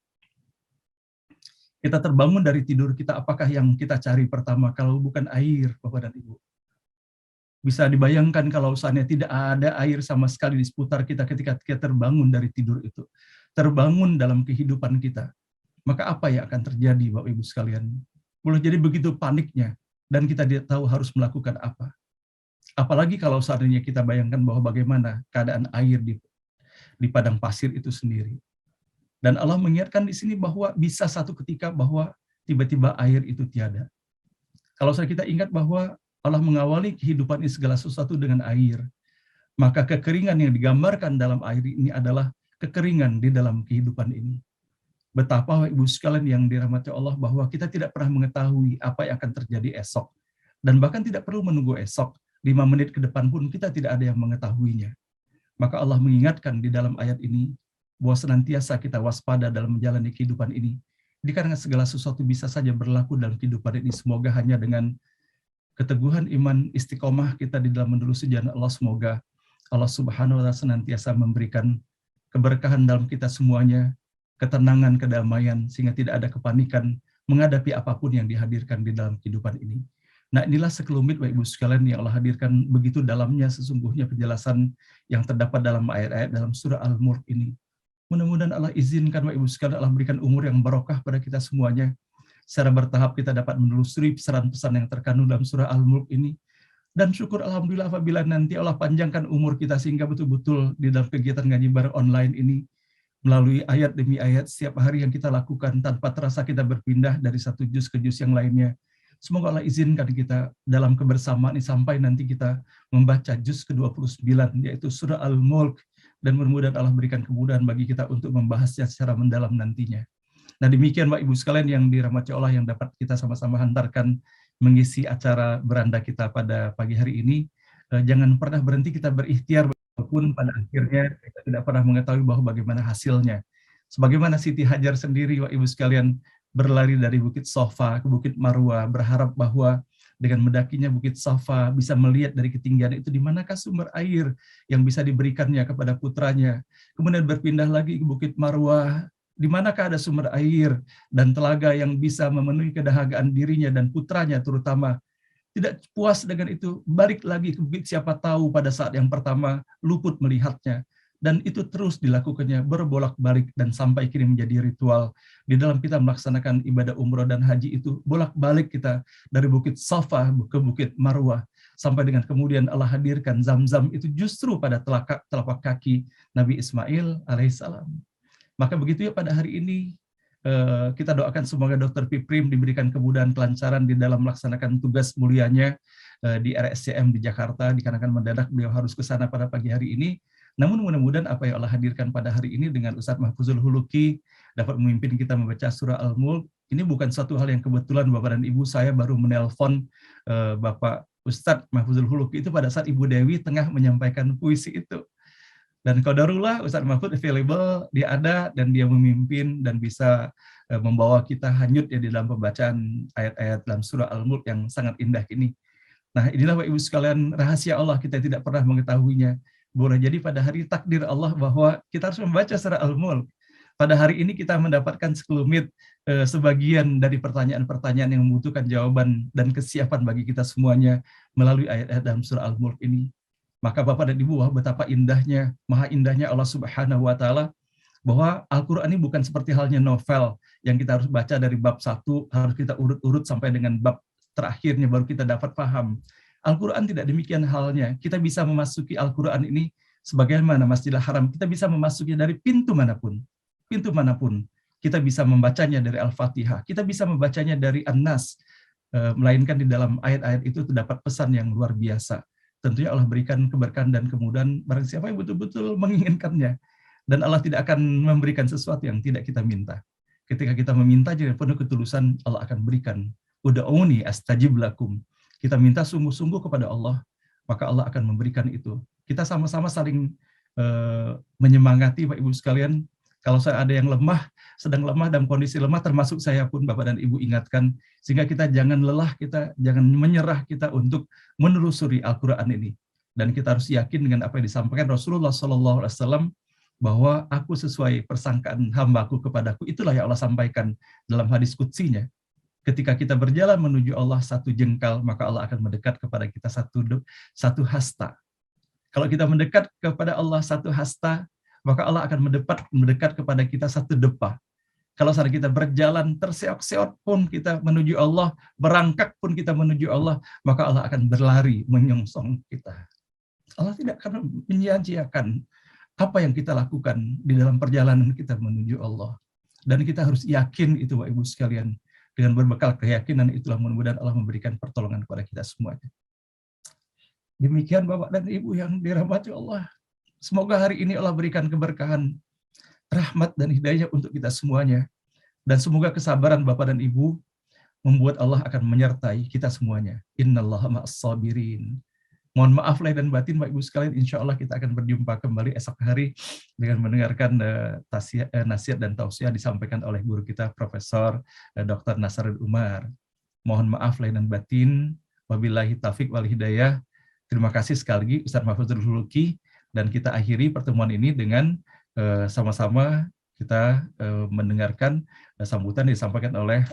Speaker 1: Kita terbangun dari tidur kita, apakah yang kita cari pertama kalau bukan air, Bapak dan Ibu? Bisa dibayangkan kalau saatnya tidak ada air sama sekali di seputar kita ketika kita terbangun dari tidur itu. Terbangun dalam kehidupan kita. Maka apa yang akan terjadi Bapak Ibu sekalian? Boleh jadi begitu paniknya dan kita tidak tahu harus melakukan apa. Apalagi kalau seandainya kita bayangkan bahwa bagaimana keadaan air di padang pasir itu sendiri. Dan Allah mengingatkan di sini bahwa bisa satu ketika bahwa tiba-tiba air itu tiada. Kalau kita ingat bahwa Allah mengawali kehidupan ini segala sesuatu dengan air, maka kekeringan yang digambarkan dalam air ini adalah kekeringan di dalam kehidupan ini. Betapa Ibu sekalian yang dirahmati Allah bahwa kita tidak pernah mengetahui apa yang akan terjadi esok. Dan bahkan tidak perlu menunggu esok, 5 menit ke depan pun kita tidak ada yang mengetahuinya. Maka Allah mengingatkan di dalam ayat ini, bahwa senantiasa kita waspada dalam menjalani kehidupan ini. Dikarenakan segala sesuatu bisa saja berlaku dalam kehidupan ini, semoga hanya dengan keteguhan iman istiqomah kita di dalam menelusuri jalan Allah, semoga Allah Subhanahu wa Ta'ala senantiasa memberikan keberkahan dalam kita semuanya, ketenangan, kedamaian, sehingga tidak ada kepanikan menghadapi apapun yang dihadirkan di dalam kehidupan ini. Nah, inilah sekelumit Bapak Ibu sekalian yang Allah hadirkan begitu dalamnya sesungguhnya penjelasan yang terdapat dalam ayat-ayat dalam surah Al-Mulk ini. Mudah-mudahan Allah izinkan Bapak Ibu sekalian, Allah berikan umur yang barokah pada kita semuanya. Secara bertahap kita dapat menelusuri pesan-pesan yang terkandung dalam surah Al-Mulk ini. Dan syukur Alhamdulillah apabila nanti Allah panjangkan umur kita sehingga betul-betul di dalam kegiatan ngaji bareng online ini, melalui ayat demi ayat setiap hari yang kita lakukan tanpa terasa kita berpindah dari satu juz ke juz yang lainnya. Semoga Allah izinkan kita dalam kebersamaan ini sampai nanti kita membaca juz ke-29 yaitu surah Al-Mulk, dan mudah-mudahan Allah berikan kemudahan bagi kita untuk membahasnya secara mendalam nantinya. Nah demikian Bapak Ibu sekalian yang dirahmati Allah yang dapat kita sama-sama hantarkan mengisi acara beranda kita pada pagi hari ini. Jangan pernah berhenti kita berikhtiar walaupun pada akhirnya kita tidak pernah mengetahui bahwa bagaimana hasilnya. Sebagaimana Siti Hajar sendiri, Bapak Ibu sekalian, berlari dari Bukit Sofa ke Bukit Marwa, berharap bahwa dengan mendakinya Bukit Safa bisa melihat dari ketinggian itu di manakah sumber air yang bisa diberikannya kepada putranya. Kemudian berpindah lagi ke Bukit Marwa, di manakah ada sumber air dan telaga yang bisa memenuhi kedahagaan dirinya dan putranya terutama. Tidak puas dengan itu, balik lagi ke bukit siapa tahu pada saat yang pertama luput melihatnya. Dan itu terus dilakukannya berbolak-balik dan sampai kini menjadi ritual. Di dalam kita melaksanakan ibadah umroh dan haji itu, bolak-balik kita dari Bukit Safa ke Bukit Marwah. Sampai dengan kemudian Allah hadirkan Zam-Zam itu justru pada telapak kaki Nabi Ismail alaihissalam. Maka begitu ya pada hari ini, kita doakan semoga Dr. Piprim diberikan kemudahan kelancaran di dalam melaksanakan tugas mulianya di RSCM di Jakarta, dikarenakan mendadak beliau harus ke sana pada pagi hari ini. Namun mudah-mudahan apa yang Allah hadirkan pada hari ini dengan Ustadz Mahfuzul Huluki dapat memimpin kita membaca surah Al-Mulk. Ini bukan satu hal yang kebetulan Bapak dan Ibu, saya baru menelpon Bapak Ustadz Mahfuzul Huluki itu pada saat Ibu Dewi tengah menyampaikan puisi itu. Dan qadarullah Ustadz Mahfud available, dia ada dan dia memimpin dan bisa membawa kita hanyut ya di dalam pembacaan ayat-ayat dalam surah Al-Mulk yang sangat indah ini. Nah inilah Bapak Ibu sekalian rahasia Allah, kita tidak pernah mengetahuinya. Boleh jadi pada hari takdir Allah bahwa kita harus membaca surah Al-Mulk. Pada hari ini kita mendapatkan sekelumit sebagian dari pertanyaan-pertanyaan yang membutuhkan jawaban dan kesiapan bagi kita semuanya melalui ayat-ayat dalam surah Al-Mulk ini. Maka Bapak dan Ibu, betapa indahnya, maha indahnya Allah Subhanahu wa Ta'ala, bahwa Al-Quran ini bukan seperti halnya novel yang kita harus baca dari bab 1, harus kita urut-urut sampai dengan bab terakhirnya baru kita dapat paham. Al-Quran tidak demikian halnya. Kita bisa memasuki Al-Quran ini sebagaimana Masjidil Haram. Kita bisa memasukinya dari pintu manapun. Pintu manapun. kita bisa membacanya dari Al-Fatihah, kita bisa membacanya dari An-Nas, melainkan di dalam ayat-ayat itu terdapat pesan yang luar biasa. Tentunya Allah berikan keberkahan dan kemudahan barang siapa yang betul-betul menginginkannya. Dan Allah tidak akan memberikan sesuatu yang tidak kita minta. Ketika kita meminta dengan penuh ketulusan, Allah akan berikan. Ud'uni astajib lakum. Kita minta sungguh-sungguh kepada Allah, maka Allah akan memberikan itu. Kita sama-sama saling menyemangati, Bapak Ibu sekalian. Kalau saya ada yang lemah, sedang lemah dalam kondisi lemah, termasuk saya pun Bapak dan Ibu ingatkan, sehingga kita jangan lelah, kita jangan menyerah kita untuk menelusuri Al-Quran ini. Dan kita harus yakin dengan apa yang disampaikan Rasulullah SAW, bahwa aku sesuai persangkaan hambaku kepadaku, itulah yang Allah sampaikan dalam hadis qudsinya. Ketika kita berjalan menuju Allah satu jengkal, maka Allah akan mendekat kepada kita satu hasta. Kalau kita mendekat kepada Allah satu hasta, maka Allah akan mendekat kepada kita satu depa. Kalau saat kita berjalan terseok-seok pun kita menuju Allah, berangkat pun kita menuju Allah, maka Allah akan berlari menyongsong kita. Allah tidak akan menyia-nyiakan apa yang kita lakukan di dalam perjalanan kita menuju Allah. Dan kita harus yakin itu, Bapak Ibu sekalian. Dengan berbekal keyakinan itulah mudah-mudahan Allah memberikan pertolongan kepada kita semuanya. Demikian Bapak dan Ibu yang dirahmati Allah. Semoga hari ini Allah berikan keberkahan, rahmat dan hidayah untuk kita semuanya. Dan semoga kesabaran Bapak dan Ibu membuat Allah akan menyertai kita semuanya. Innallaha ma'as-sabirin. Mohon maaf lahir dan batin Bapak Ibu sekalian, insya Allah kita akan berjumpa kembali esok hari dengan mendengarkan nasihat dan tausiah disampaikan oleh guru kita Profesor Dr. Nasaruddin Umar. Mohon maaf lahir dan batin. Wabillahi taufik wal hidayah. Terima kasih sekali lagi Ustaz Mahfuzul Huluki. Dan kita akhiri pertemuan ini dengan sama-sama kita mendengarkan sambutan yang disampaikan oleh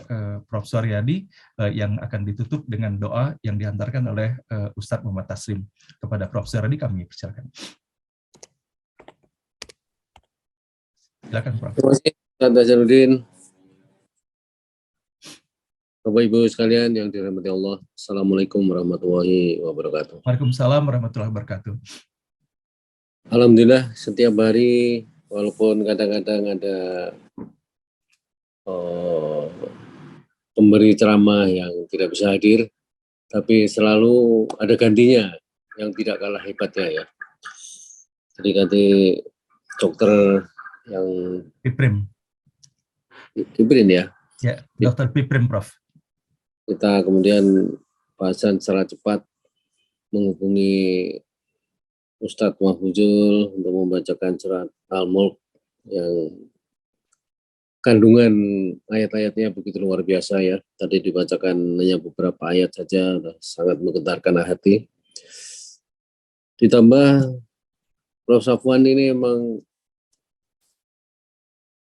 Speaker 1: Prof. Suryadi yang akan ditutup dengan doa yang dihantarkan oleh Ustadz Muhammad Taslim. Kepada Prof. Suryadi kami persilakan. Silakan Prof.
Speaker 5: Terima kasih Ustaz Nasaruddin. Bapak Ibu sekalian yang dirahmati Allah, Assalamualaikum warahmatullahi wabarakatuh.
Speaker 1: Waalaikumsalam warahmatullahi wabarakatuh.
Speaker 5: Alhamdulillah setiap hari walaupun kadang-kadang ada pemberi ceramah yang tidak bisa hadir, tapi selalu ada gantinya yang tidak kalah hebatnya ya. Jadi ganti dokter yang Piprim ya.
Speaker 1: Ya, Dokter Piprim Prof.
Speaker 5: Kita kemudian bahasan secara cepat menghubungi Ustadz Mahfuzul untuk membacakan surat Al-Mulk yang kandungan ayat-ayatnya begitu luar biasa ya. Tadi dibacakan hanya beberapa ayat saja, sangat menggetarkan hati. Ditambah Prof. Safwan ini memang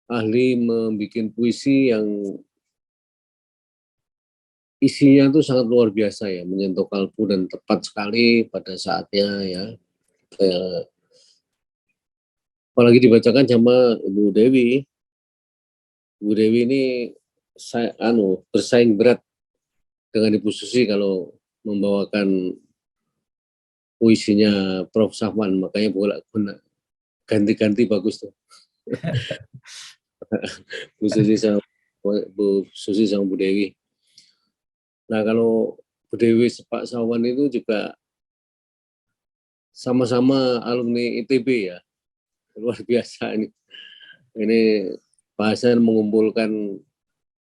Speaker 5: ahli membuat puisi yang isinya itu sangat luar biasa ya, menyentuh kalbu dan tepat sekali pada saatnya ya. Apalagi dibacakan sama Ibu Dewi. Ibu Dewi ini bersaing berat dengan Ibu Susi kalau membawakan puisinya Prof. Safwan, makanya bolak-balik ganti-ganti bagus tuh. Bu Susi sama Bu Dewi. Nah kalau Bu Dewi Pak Safwan itu juga sama-sama alumni ITB ya, luar biasa ini. Ini bahasan mengumpulkan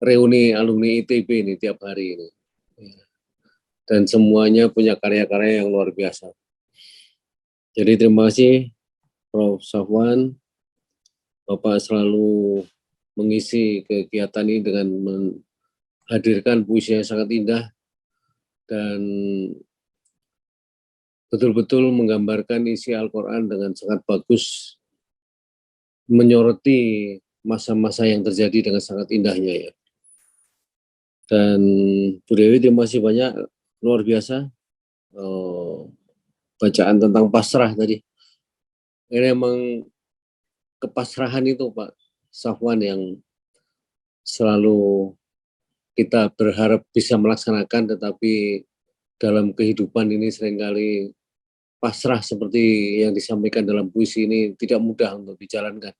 Speaker 5: reuni alumni ITB ini tiap hari ini. Dan semuanya punya karya-karya yang luar biasa. Jadi terima kasih Prof. Safwan. Bapak selalu mengisi kegiatan ini dengan menghadirkan puisi yang sangat indah dan betul-betul menggambarkan isi Al-Quran dengan sangat bagus, menyoroti masa-masa yang terjadi dengan sangat indahnya ya. Dan Bu Dewi terima kasih banyak, luar biasa bacaan tentang pasrah tadi. Ini emang kepasrahan itu Pak Safwan yang selalu kita berharap bisa melaksanakan, tetapi dalam kehidupan ini seringkali pasrah seperti yang disampaikan dalam puisi ini tidak mudah untuk dijalankan.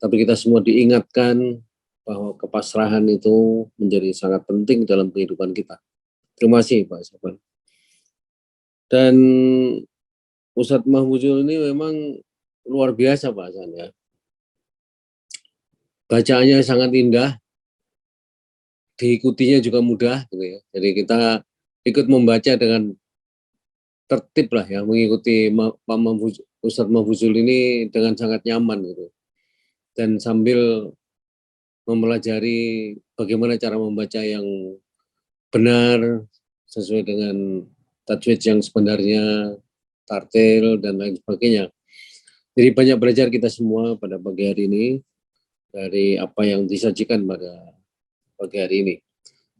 Speaker 5: tapi kita semua diingatkan bahwa kepasrahan itu menjadi sangat penting dalam kehidupan kita. Terima kasih Pak Sofwan. Dan Ustadz Mahfuzul ini memang luar biasa Pak Hasan ya. Bacaannya sangat indah, diikutinya juga mudah gitu ya. Jadi kita ikut membaca dengan tertib lah ya, mengikuti Pak Ustadz Mahfuzul ini dengan sangat nyaman gitu. Dan sambil mempelajari bagaimana cara membaca yang benar sesuai dengan tajwid yang sebenarnya, tartil dan lain sebagainya. Jadi banyak belajar kita semua pada pagi hari ini dari apa yang disajikan pada pagi hari ini.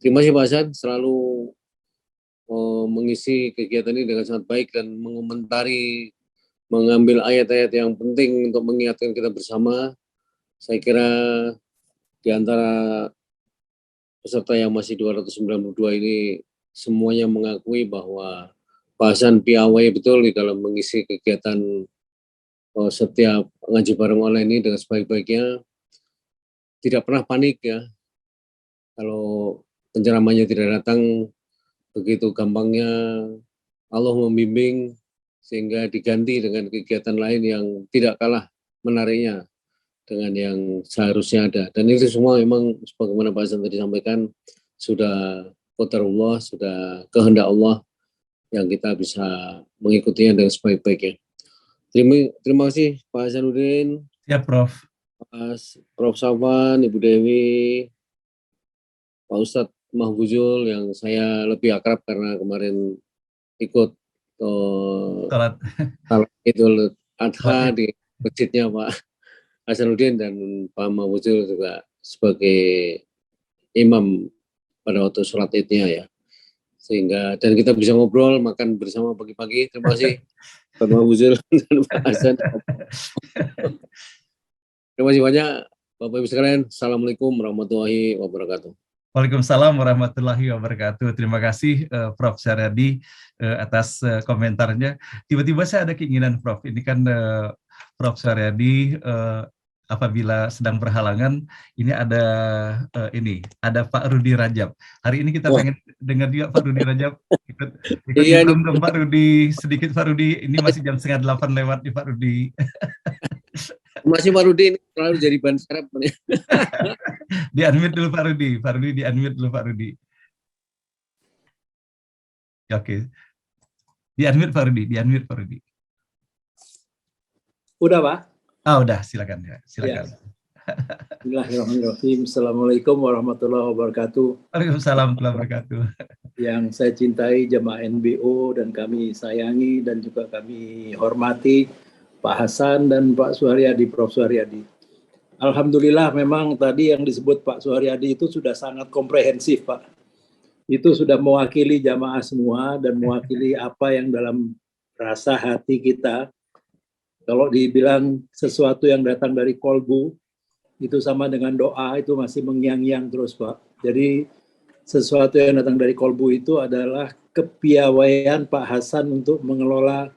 Speaker 5: Terima kasih Pak Hasan, selalu mengisi kegiatan ini dengan sangat baik dan mengomentari, mengambil ayat-ayat yang penting untuk mengingatkan kita bersama. Saya kira di antara peserta yang masih 292 ini semuanya mengakui bahwa Pak Hasan piawai betul di dalam mengisi kegiatan setiap ngaji bareng online ini dengan sebaik-baiknya. Tidak pernah panik ya. Kalau penceramahnya tidak datang, begitu gampangnya Allah membimbing sehingga diganti dengan kegiatan lain yang tidak kalah menariknya dengan yang seharusnya ada. Dan itu semua memang sebagaimana Pak Hasan tadi sampaikan, sudah qadarullah, sudah kehendak Allah yang kita bisa mengikutinya dengan sebaik-baiknya. Terima kasih Pak Hasanuddin.
Speaker 1: Ya Prof.
Speaker 5: Prof. Sofwan, Ibu Dewi, Pak Ustadz Mahfuzul yang saya lebih akrab karena kemarin ikut
Speaker 1: Salat
Speaker 5: Idul Adha di masjidnya Pak Hasanuddin dan Pak Mahfuzul juga sebagai imam pada waktu sholat idnya ya. Sehingga dan kita bisa ngobrol, makan bersama pagi-pagi. Terima kasih Pak Mahfuzul dan Pak Hasan. Terima kasih banyak Bapak Ibu sekalian. Assalamualaikum warahmatullahi wabarakatuh.
Speaker 1: Waalaikumsalam warahmatullahi wabarakatuh. Terima kasih Prof. Syariadi atas komentarnya. Tiba-tiba saya ada keinginan Prof. Ini kan Prof. Syariadi apabila sedang berhalangan, ini ada Pak Rudi Rajab. Hari ini kita pengen dengar juga Pak Rudi Rajab ikut
Speaker 5: Iya,
Speaker 1: dong Pak Rudi, sedikit Pak Rudi. Ini masih jam 7:30 lewat nih Pak Rudi.
Speaker 5: Masih Pak Rudi ini selalu jadi ban serep.
Speaker 1: Di-unmute dulu Pak Rudi. Pak Rudi di-unmute dulu Pak Rudi. Oke. Di-unmute Pak Rudi, di-unmute Pak Rudi.
Speaker 6: Udah Pak?
Speaker 1: Udah, silakan ya. Silakan. Ya.
Speaker 6: Bismillahirrahmanirrahim. Assalamualaikum warahmatullahi wabarakatuh.
Speaker 1: Waalaikumsalam warahmatullahi wabarakatuh.
Speaker 6: Yang saya cintai jemaah NBO dan kami sayangi dan juga kami hormati Pak Hasan dan Pak Suharyadi, Prof. Suharyadi. Alhamdulillah memang tadi yang disebut Pak Suharyadi itu sudah sangat komprehensif Pak. Itu sudah mewakili jamaah semua dan mewakili apa yang dalam rasa hati kita. Kalau dibilang sesuatu yang datang dari kolbu, itu sama dengan doa, itu masih mengiang-iang terus Pak. Jadi sesuatu yang datang dari kolbu itu adalah kepiawaian Pak Hasan untuk mengelola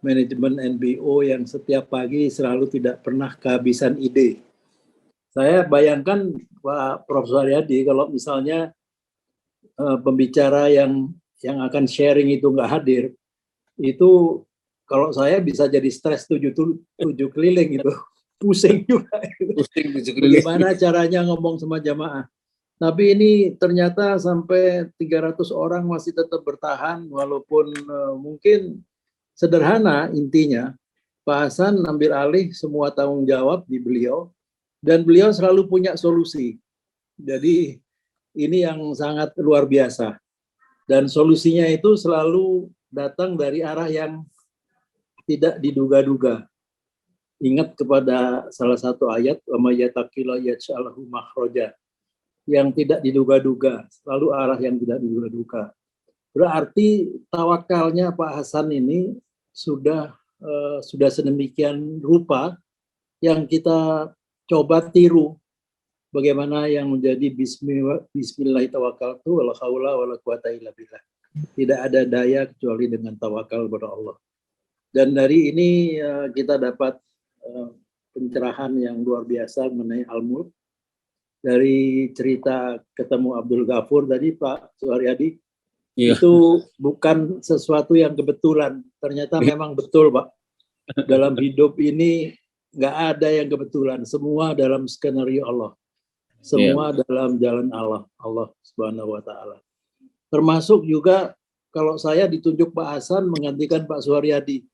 Speaker 6: manajemen NBO yang setiap pagi selalu tidak pernah kehabisan ide. Saya bayangkan Pak Prof. Suharyadi kalau misalnya pembicara yang akan sharing itu nggak hadir, itu kalau saya bisa jadi stres 7 keliling itu, pusing juga. Bagaimana caranya ngomong sama jamaah. Tapi ini ternyata sampai 300 orang masih tetap bertahan, walaupun mungkin sederhana intinya. Pak Hasan ambil alih semua tanggung jawab di beliau, dan beliau selalu punya solusi. Jadi ini yang sangat luar biasa. Dan solusinya itu selalu datang dari arah yang tidak diduga-duga. Ingat kepada salah satu ayat, wa may yattaqilla yaj'al lahu makhraja. Yang tidak diduga-duga, selalu arah yang tidak diduga-duga. Berarti tawakalnya Pak Hasan ini sudah sedemikian rupa yang kita coba tiru. Bagaimana yang menjadi bismillah tawakkaltu wala haula wala quwata illa billah. Tidak ada daya kecuali dengan tawakal kepada Allah. Dan dari ini kita dapat pencerahan yang luar biasa mengenai Al-Mulk. Dari cerita ketemu Abdul Ghafur tadi Pak Suharyadi, itu bukan sesuatu yang kebetulan. Ternyata memang betul, Pak. Dalam hidup ini nggak ada yang kebetulan. Semua dalam skenario Allah. Semua dalam jalan Allah Subhanahu wa Ta'ala. Termasuk juga kalau saya ditunjuk Pak Hasan menggantikan Pak Suharyadi.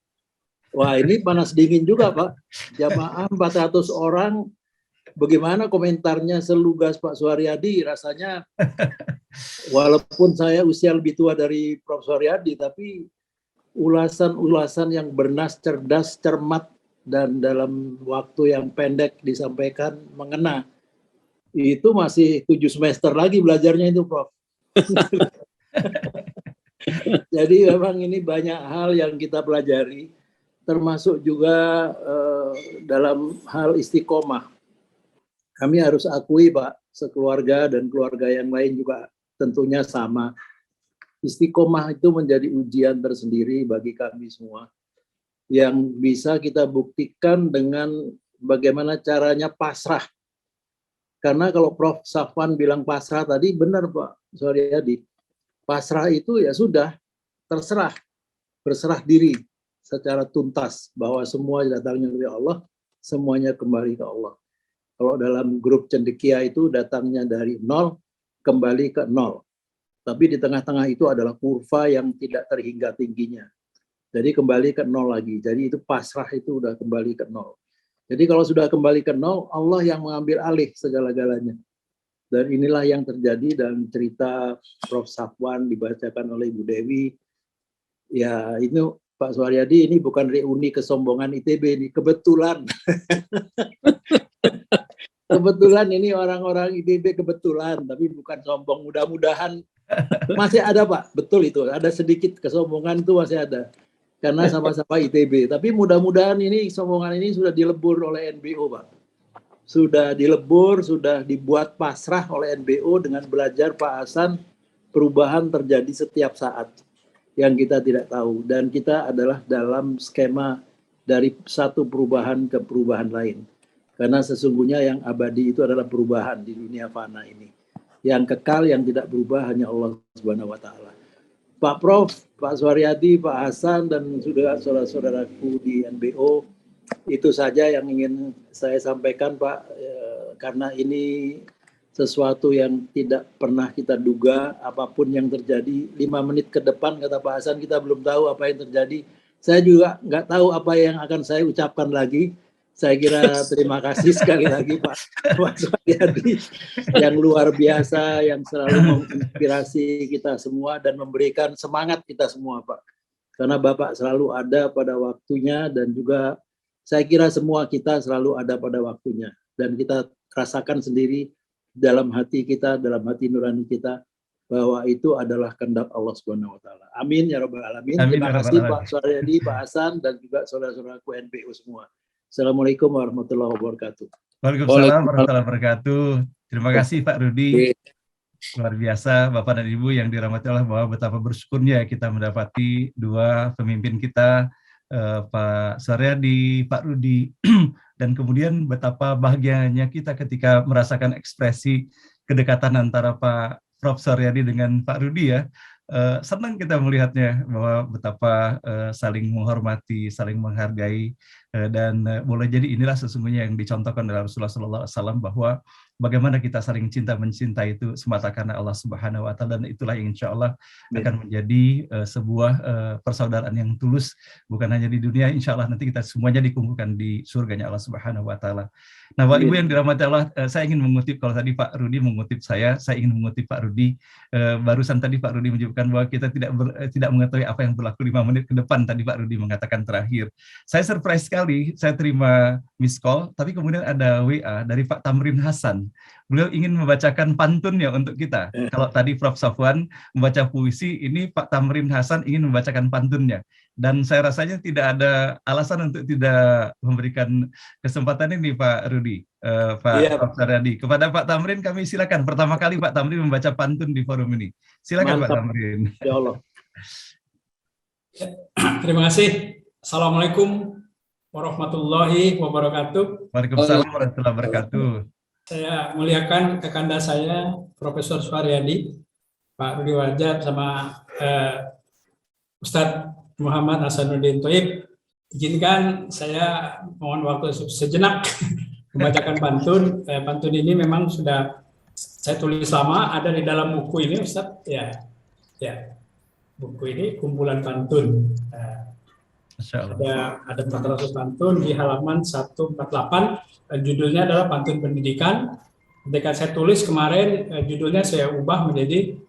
Speaker 6: Wah, ini panas dingin juga, Pak. Jamaah 400 orang. Bagaimana komentarnya selugas Pak Suharyadi? Rasanya walaupun saya usia lebih tua dari Prof. Suharyadi, tapi ulasan-ulasan yang bernas, cerdas, cermat, dan dalam waktu yang pendek disampaikan mengena. Itu masih 7 semester lagi belajarnya itu, Prof. Jadi memang ini banyak hal yang kita pelajari, termasuk juga dalam hal istiqomah. Kami harus akui, Pak, sekeluarga dan keluarga yang lain juga tentunya sama. Istiqomah itu menjadi ujian tersendiri bagi kami semua. Yang bisa kita buktikan dengan bagaimana caranya pasrah. Karena kalau Prof. Safwan bilang pasrah tadi, benar Pak Suharyadi. Pasrah itu ya sudah, terserah. Berserah diri secara tuntas bahwa semua datangnya dari Allah, semuanya kembali ke Allah. Kalau dalam grup cendekia itu datangnya dari 0, kembali ke 0. Tapi di tengah-tengah itu adalah kurva yang tidak terhingga tingginya. Jadi kembali ke 0 lagi. Jadi itu pasrah itu udah kembali ke 0. Jadi kalau sudah kembali ke 0, Allah yang mengambil alih segala-galanya. Dan inilah yang terjadi dalam cerita Prof. Safwan dibacakan oleh Ibu Dewi. Ya, ini Pak Suharyadi, ini bukan reuni kesombongan ITB, ini kebetulan. Kebetulan ini orang-orang ITB kebetulan, tapi bukan sombong. Mudah-mudahan masih ada, Pak. Betul itu, ada sedikit kesombongan itu masih ada. Karena sama-sama ITB. Tapi mudah-mudahan ini kesombongan ini sudah dilebur oleh NBO, Pak. Sudah dilebur, sudah dibuat pasrah oleh NBO dengan belajar Pak Hasan, perubahan terjadi setiap saat yang kita tidak tahu. Dan kita adalah dalam skema dari satu perubahan ke perubahan lain. Karena sesungguhnya yang abadi itu adalah perubahan di dunia fana ini. Yang kekal, yang tidak berubah hanya Allah Subhanahu wa Ta'ala. Pak Prof, Pak Suharyadi, Pak Hasan, dan juga saudara-saudaraku di NBO, itu saja yang ingin saya sampaikan, Pak. Karena ini sesuatu yang tidak pernah kita duga, apapun yang terjadi. 5 menit ke depan, kata Pak Hasan, kita belum tahu apa yang terjadi. Saya juga nggak tahu apa yang akan saya ucapkan lagi. Saya kira terima kasih sekali lagi Pak Suharyadi yang luar biasa, yang selalu menginspirasi kita semua dan memberikan semangat kita semua Pak. Karena Bapak selalu ada pada waktunya dan juga saya kira semua kita selalu ada pada waktunya. Dan kita rasakan sendiri dalam hati kita, dalam hati nurani kita, bahwa itu adalah kehendak Allah Subhanahu wa Ta'ala. Amin ya Rabbal Alamin. Terima kasih Pak Suharyadi, Pak Hasan, dan juga saudara-saudaraku NBO semua. Assalamualaikum warahmatullahi wabarakatuh.
Speaker 1: Waalaikumsalam warahmatullahi wabarakatuh. Terima kasih Pak Rudi. Luar biasa Bapak dan Ibu yang dirahmati Allah, bahwa betapa bersyukurnya kita mendapati dua pemimpin kita, Pak Suharyadi, Pak Rudi, dan kemudian betapa bahagianya kita ketika merasakan ekspresi kedekatan antara Pak Prof. Suharyadi dengan Pak Rudi ya. Senang kita melihatnya bahwa betapa saling menghormati, saling menghargai, dan boleh jadi inilah sesungguhnya yang dicontohkan oleh Rasulullah SAW, bahwa bagaimana kita saling cinta mencintai itu semata karena Allah Subhanahu wa Ta'ala, dan itulah yang insya Allah akan menjadi sebuah persaudaraan yang tulus, bukan hanya di dunia, insya Allah nanti kita semuanya dikumpulkan di surganya Allah Subhanahu wa Ta'ala. Nah, Bapak Ibu yang dirahmati Allah, saya ingin mengutip, kalau tadi Pak Rudi mengutip saya ingin mengutip Pak Rudi. Barusan tadi Pak Rudi menyebutkan bahwa kita tidak mengetahui apa yang berlaku 5 menit ke depan, tadi Pak Rudi mengatakan terakhir. Saya surprise sekali, saya terima miss call, tapi kemudian ada WA dari Pak Tamrin Hasan. Beliau ingin membacakan pantunnya untuk kita. Kalau tadi Prof. Safwan membaca puisi, ini Pak Tamrin Hasan ingin membacakan pantunnya. Dan saya rasanya tidak ada alasan untuk tidak memberikan kesempatan ini Pak Rudi, Pak Suharyadi. Kepada Pak Tamrin kami silakan. Pertama kali Pak Tamrin membaca pantun di forum ini. Silakan. Mantap. Pak Tamrin.
Speaker 7: Ya Allah. Terima kasih. Assalamualaikum warahmatullahi wabarakatuh.
Speaker 1: Waalaikumsalam warahmatullahi wabarakatuh.
Speaker 7: Saya muliakan kakanda saya, Profesor Suharyadi, Pak Rudi Wajab, sama Ustadz Muhammad Hasanuddin Thoib. Izinkan saya mohon waktu sejenak membacakan pantun. Pantun ini memang sudah saya tulis lama, ada di dalam buku ini, Ustadz. Ya, buku ini kumpulan pantun. Ada 400 pantun di halaman 148. Judulnya adalah Pantun Pendidikan. Ketika saya tulis kemarin, judulnya saya ubah menjadi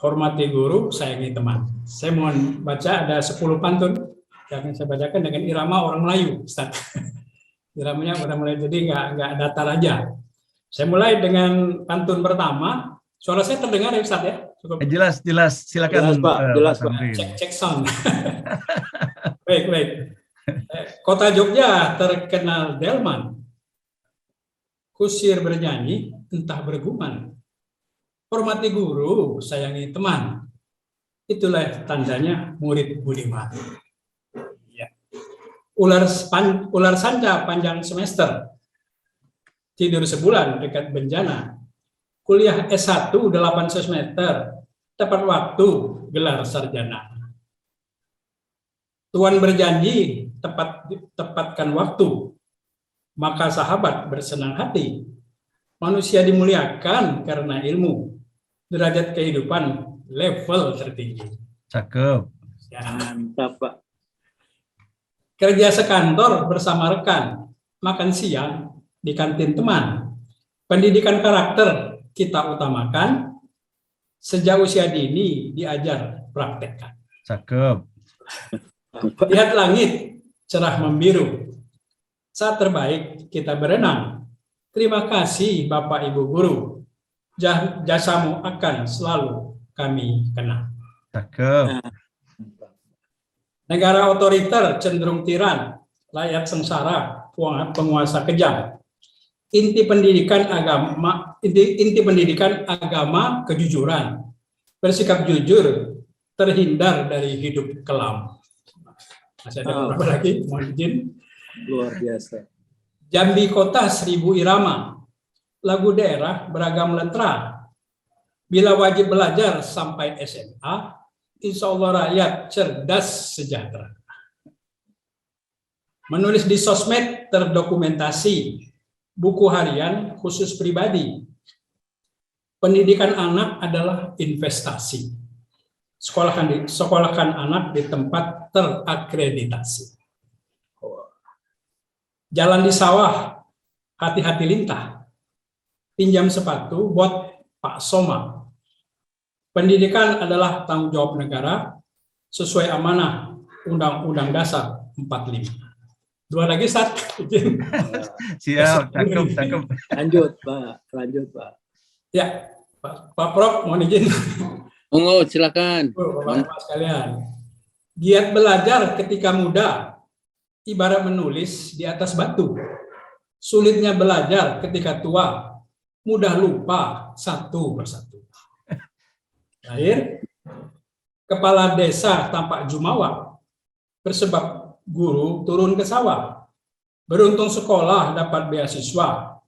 Speaker 7: Hormati Guru, Sayangi Teman. Saya mohon baca, ada 10 pantun yang akan saya bacakan dengan irama orang Melayu, Ustaz. Iramanya orang Melayu, jadi nggak datar aja. Saya mulai dengan pantun pertama. Suara saya terdengar ya, Ustaz ya? Cukup.
Speaker 1: Jelas. Silakan.
Speaker 6: Jelas, Pak.
Speaker 7: Cek sound. Baik. Kota Jogja terkenal delman. Kusir bernyanyi, entah bergumam. Hormati guru, sayangi teman. Itulah tandanya murid budiman. Ya. Ular sanca panjang semester. Tidur sebulan dekat bencana. Kuliah S1 8 semester. Tepat waktu gelar sarjana. Tuan berjanji tepatkan waktu. Maka sahabat bersenang hati. Manusia dimuliakan karena ilmu. Derajat kehidupan level tertinggi.
Speaker 1: Cakep.
Speaker 7: Ya.
Speaker 6: Mantap, Pak.
Speaker 7: Kerja sekantor bersama rekan. Makan siang di kantin teman. Pendidikan karakter kita utamakan. Sejak usia dini diajar praktekkan.
Speaker 1: Cakep.
Speaker 7: Lihat langit cerah membiru. Saat terbaik kita berenang. Terima kasih Bapak Ibu Guru. Jasamu akan selalu kami kenang.
Speaker 1: Cakep.
Speaker 7: Negara otoriter cenderung tiran, rakyat sengsara, penguasa kejam. Inti pendidikan agama kejujuran. Bersikap jujur, terhindar dari hidup kelam. Masih ada beberapa lagi, mohon izin.
Speaker 6: Luar biasa.
Speaker 7: Jambi kota 1000 irama, lagu daerah beragam lentra. Bila wajib belajar sampai SMA, insya Allah rakyat cerdas sejahtera. Menulis di sosmed terdokumentasi, buku harian khusus pribadi. Pendidikan anak adalah investasi. Sekolahkan anak di tempat terakreditasi. Jalan di sawah, hati-hati lintah. Pinjam sepatu buat Pak Soma. Pendidikan adalah tanggung jawab negara sesuai amanah Undang-Undang Dasar 45. Dua lagi, Sat.
Speaker 1: Siap, cakep.
Speaker 6: Lanjut, Pak.
Speaker 7: Ya, Pak Prof, mohon izin.
Speaker 5: Monggo, silakan.
Speaker 7: Bapak-bapak sekalian. Giat belajar ketika muda, ibarat menulis di atas batu. Sulitnya belajar ketika tua, mudah lupa satu persatu. Terakhir, kepala desa tampak jumawa, bersebab guru turun ke sawah. Beruntung sekolah dapat beasiswa,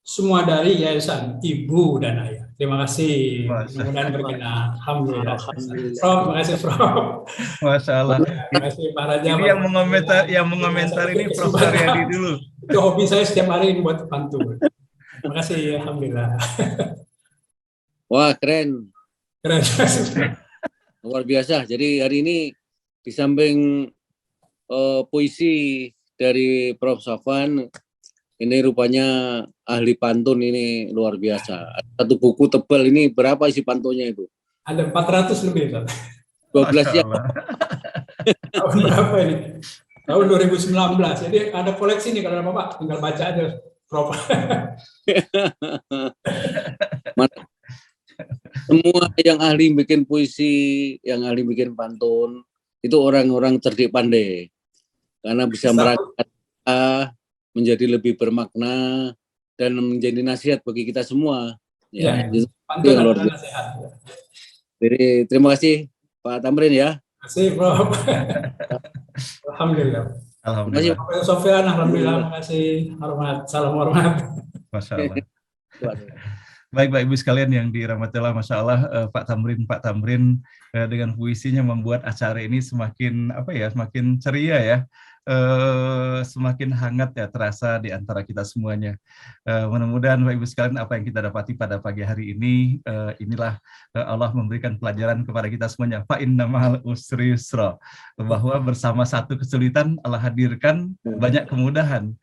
Speaker 7: semua dari yayasan ibu dan ayah. Terima kasih. Mudah-mudahan berkenan. Alhamdulillah. Prof, terima kasih Prof.
Speaker 1: Masya Allah.
Speaker 7: Terima kasih Pak Raja.
Speaker 1: Ini yang mengomentar ini Prof. Haryadi dulu.
Speaker 7: Itu hobi saya setiap hari buat pantun. Terima kasih. Alhamdulillah.
Speaker 5: Wah, keren.
Speaker 7: Keren.
Speaker 5: Luar biasa. Jadi hari ini di samping puisi dari Prof. Safwan, ini rupanya ahli pantun, ini luar biasa. Satu buku tebal ini berapa isi pantunnya itu?
Speaker 7: Ada 400 lebih.
Speaker 5: 12 ya.
Speaker 7: Tahun berapa ini? Tahun 2019. Jadi ada koleksi nih kalau Bapak tinggal baca aja, Prof.
Speaker 5: Semua yang ahli bikin puisi, yang ahli bikin pantun, itu orang-orang cerdik pandai. Karena bisa merasakan menjadi lebih bermakna dan menjadi nasihat bagi kita semua.
Speaker 7: Ya,
Speaker 5: pantun adalah nasihat. Jadi terima kasih Pak Tamrin ya.
Speaker 7: Terima kasih, Prof. Alhamdulillah.
Speaker 5: Terima kasih,
Speaker 1: Alhamdulillah.
Speaker 7: Pak Sofyan, alhamdulillah, makasih. Hormat, salam hormat.
Speaker 1: Masya Allah.
Speaker 5: Waduh.
Speaker 1: Baik Bapak Ibu sekalian yang dirahmati Allah, Masya Allah, Pak Tamrin dengan puisinya membuat acara ini semakin semakin ceria ya, semakin hangat ya terasa di antara kita semuanya. Mudah-mudahan Bapak Ibu sekalian apa yang kita dapati pada pagi hari ini, inilah Allah memberikan pelajaran kepada kita semuanya. Fa inna ma'al usri yusra, bahwa bersama satu kesulitan Allah hadirkan banyak kemudahan.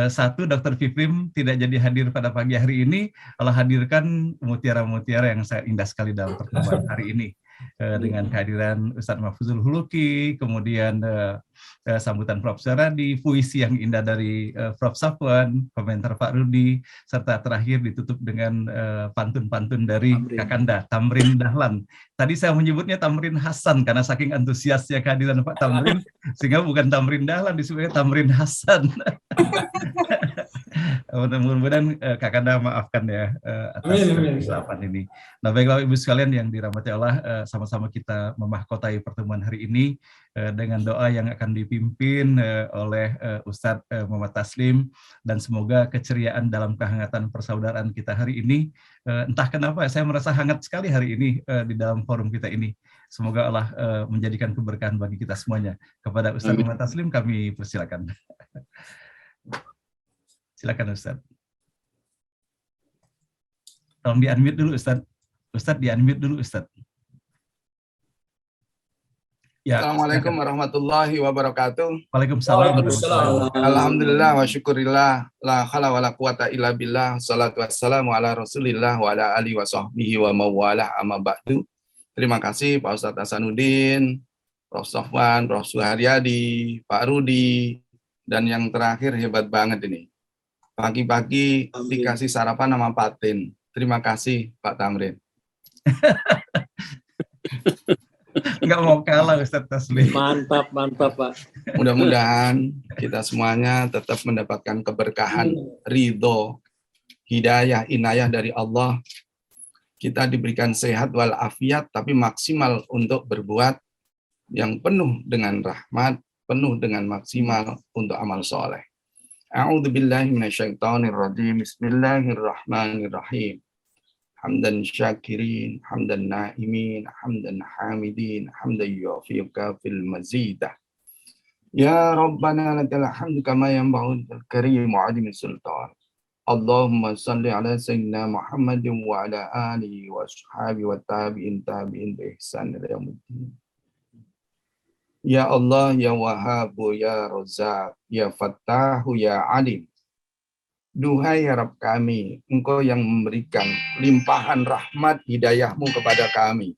Speaker 1: Satu, Dr. Piprim tidak jadi hadir pada pagi hari ini, Allah hadirkan mutiara-mutiara yang sangat indah sekali dalam pertemuan hari ini. Dengan kehadiran Ustadz Mahfuzul Huluki, kemudian sambutan Prof. Saradi, puisi yang indah dari Prof. Safwan, komentar Pak Rudi, serta terakhir ditutup dengan pantun-pantun dari Kakanda, Tamrin Dahlan. Tadi saya menyebutnya Tamrin Hasan karena saking antusiasnya kehadiran Pak Tamrin, sehingga bukan Tamrin Dahlan, disebutnya Tamrin Hasan. Mudah-mudahan Kakanda maafkan ya atas kesilapan ini. Nah, baiklah Ibu sekalian yang dirahmati Allah, sama-sama kita memahkotai pertemuan hari ini dengan doa yang akan dipimpin oleh Ustadz Muhammad Taslim, dan semoga keceriaan dalam kehangatan persaudaraan kita hari ini, entah kenapa saya merasa hangat sekali hari ini di dalam forum kita ini. Semoga Allah menjadikan keberkahan bagi kita semuanya. Kepada Ustadz Muhammad Taslim kami persilakan. Silakan Ustadz. Tolong di-unmute dulu Ustadz. Ustadz di-unmute dulu Ustadz. Ya,
Speaker 8: Assalamualaikum warahmatullahi wabarakatuh.
Speaker 1: Waalaikumsalam.
Speaker 8: Alhamdulillah wa syukurillah, la khala wa la quwata illa billah, salatu wassalamu ala rasulillah wa ala alihi wa sahbihi wa mawalah, amma ba'du. Terima kasih Pak Ustadz Hasanuddin, Prof. Sofwan, Prof. Suharyadi, Pak Rudi, dan yang terakhir hebat banget ini. Pagi-pagi dikasih sarapan sama patin. Terima kasih Pak Tamrin.
Speaker 1: Nggak mau kalah Ustadz Taslim.
Speaker 6: Mantap, mantap Pak.
Speaker 8: Mudah-mudahan kita semuanya tetap mendapatkan keberkahan, ridho, hidayah, inayah dari Allah. Kita diberikan sehat walafiat, tapi maksimal untuk berbuat yang penuh dengan rahmat, penuh dengan maksimal untuk amal soleh. A'udzubillahi minasyaitonirrajim. Bismillahirrahmanirrahim. Hamdan syakirin, hamdan na'imin, hamdan hamidin, hamdan yu'afiuka fil mazidah. Ya Rabbana lakal hamdu kama yanbaghi lil karim wa 'azimi sultan. Allahumma salli ala sayyidina Muhammadin wa ala alihi wa ashabihi wa tabi'in bi ihsan ila yaumiddin. Ya Allah, ya Wahhabu, ya Razzaq, ya Fattahu, ya Alim. Duhai ya Rabb kami, Engkau yang memberikan limpahan rahmat hidayahmu kepada kami.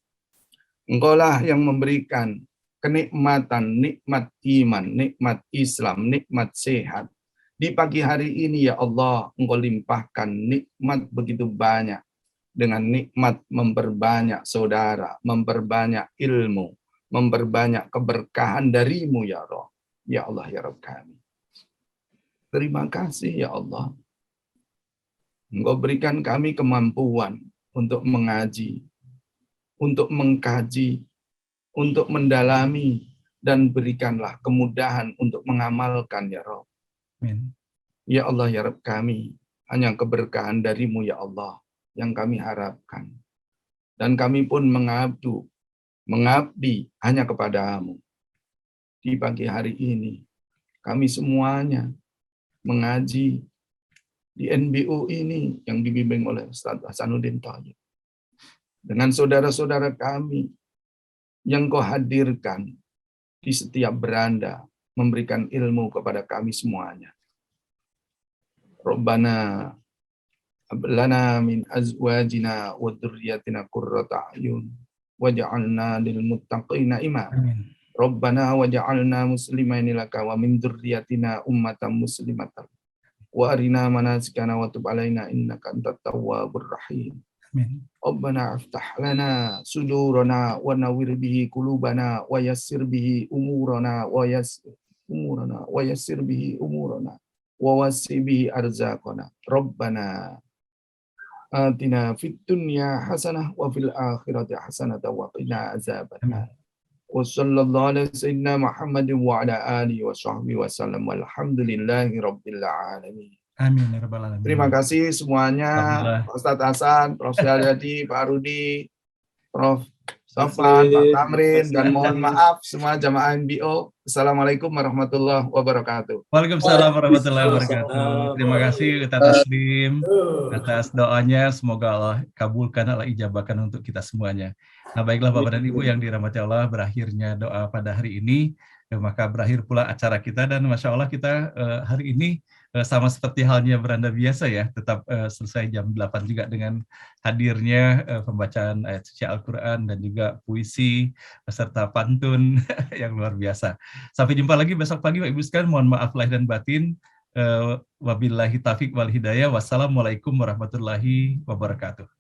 Speaker 8: Engkaulah yang memberikan kenikmatan, nikmat iman, nikmat Islam, nikmat sehat. Di pagi hari ini ya Allah, Engkau limpahkan nikmat begitu banyak. Dengan nikmat memperbanyak saudara, memperbanyak ilmu, memperbanyak keberkahan darimu ya Allah. Ya Allah ya Rabb kami. Terima kasih ya Allah. Engkau berikan kami kemampuan untuk mengaji, untuk mengkaji, untuk mendalami, dan berikanlah kemudahan untuk mengamalkan ya Rabb.
Speaker 1: Amin.
Speaker 8: Ya Allah ya Rabb kami, hanya keberkahan darimu ya Allah yang kami harapkan. Dan kami pun mengabdi hanya kepadamu. Di pagi hari ini, kami semuanya mengaji di NBO ini yang dibimbing oleh Ustadz Hasanuddin Thayyib. Dengan saudara-saudara kami yang Kau hadirkan di setiap beranda, memberikan ilmu kepada kami semuanya. Rabbana hab lana min azwajina wa dzurriyyatina qurrata a'yun waj'alna lil muttaqina imama. Rabbana waj'alna muslimaini laka wa min dzurriyyatina ummatan muslimatan wa arina manasikana wa tub alaina innaka antat tawwabur rahim.
Speaker 1: Amin.
Speaker 8: Rabbana aftah lana sudurana wa nawwir bihi qulubana wa yassir bihi umurana wa yassir bihi umurana wa wasi bihi arzaqana. Rabbana atina fid dunya hasanah wa fil akhirati hasanah wa qina azabannar. Wa sallallahu ala sayyidina Muhammadin wa ala alihi wa sahbihi wasallam. Walhamdulillahi rabbil alamin.
Speaker 1: Amin ya rabbal alamin.
Speaker 8: Terima kasih semuanya,
Speaker 1: Alhamdulillah.
Speaker 8: Pak Ustadz Hasan, Prof. Suharyadi, Pak Rudi, Prof. Sofan, Pak Tamrin, dan mohon maaf semua jamaah NBO. Assalamualaikum warahmatullahi wabarakatuh.
Speaker 1: Waalaikumsalam warahmatullahi wabarakatuh. Terima kasih Ustaz Taslim atas doanya. Semoga Allah kabulkan, Allah ijabahkan untuk kita semuanya. Nah, baiklah Bapak dan Ibu yang dirahmati Allah, berakhirnya doa pada hari ini, maka berakhir pula acara kita, dan Masya Allah kita hari ini sama seperti halnya beranda biasa ya, tetap selesai jam 8 juga dengan hadirnya pembacaan ayat suci Al-Quran dan juga puisi beserta pantun yang luar biasa. Sampai jumpa lagi besok pagi Bapak Ibu sekalian, mohon maaf lahir dan batin. Wabillahi taufiq wal hidayah. Wassalamualaikum warahmatullahi wabarakatuh.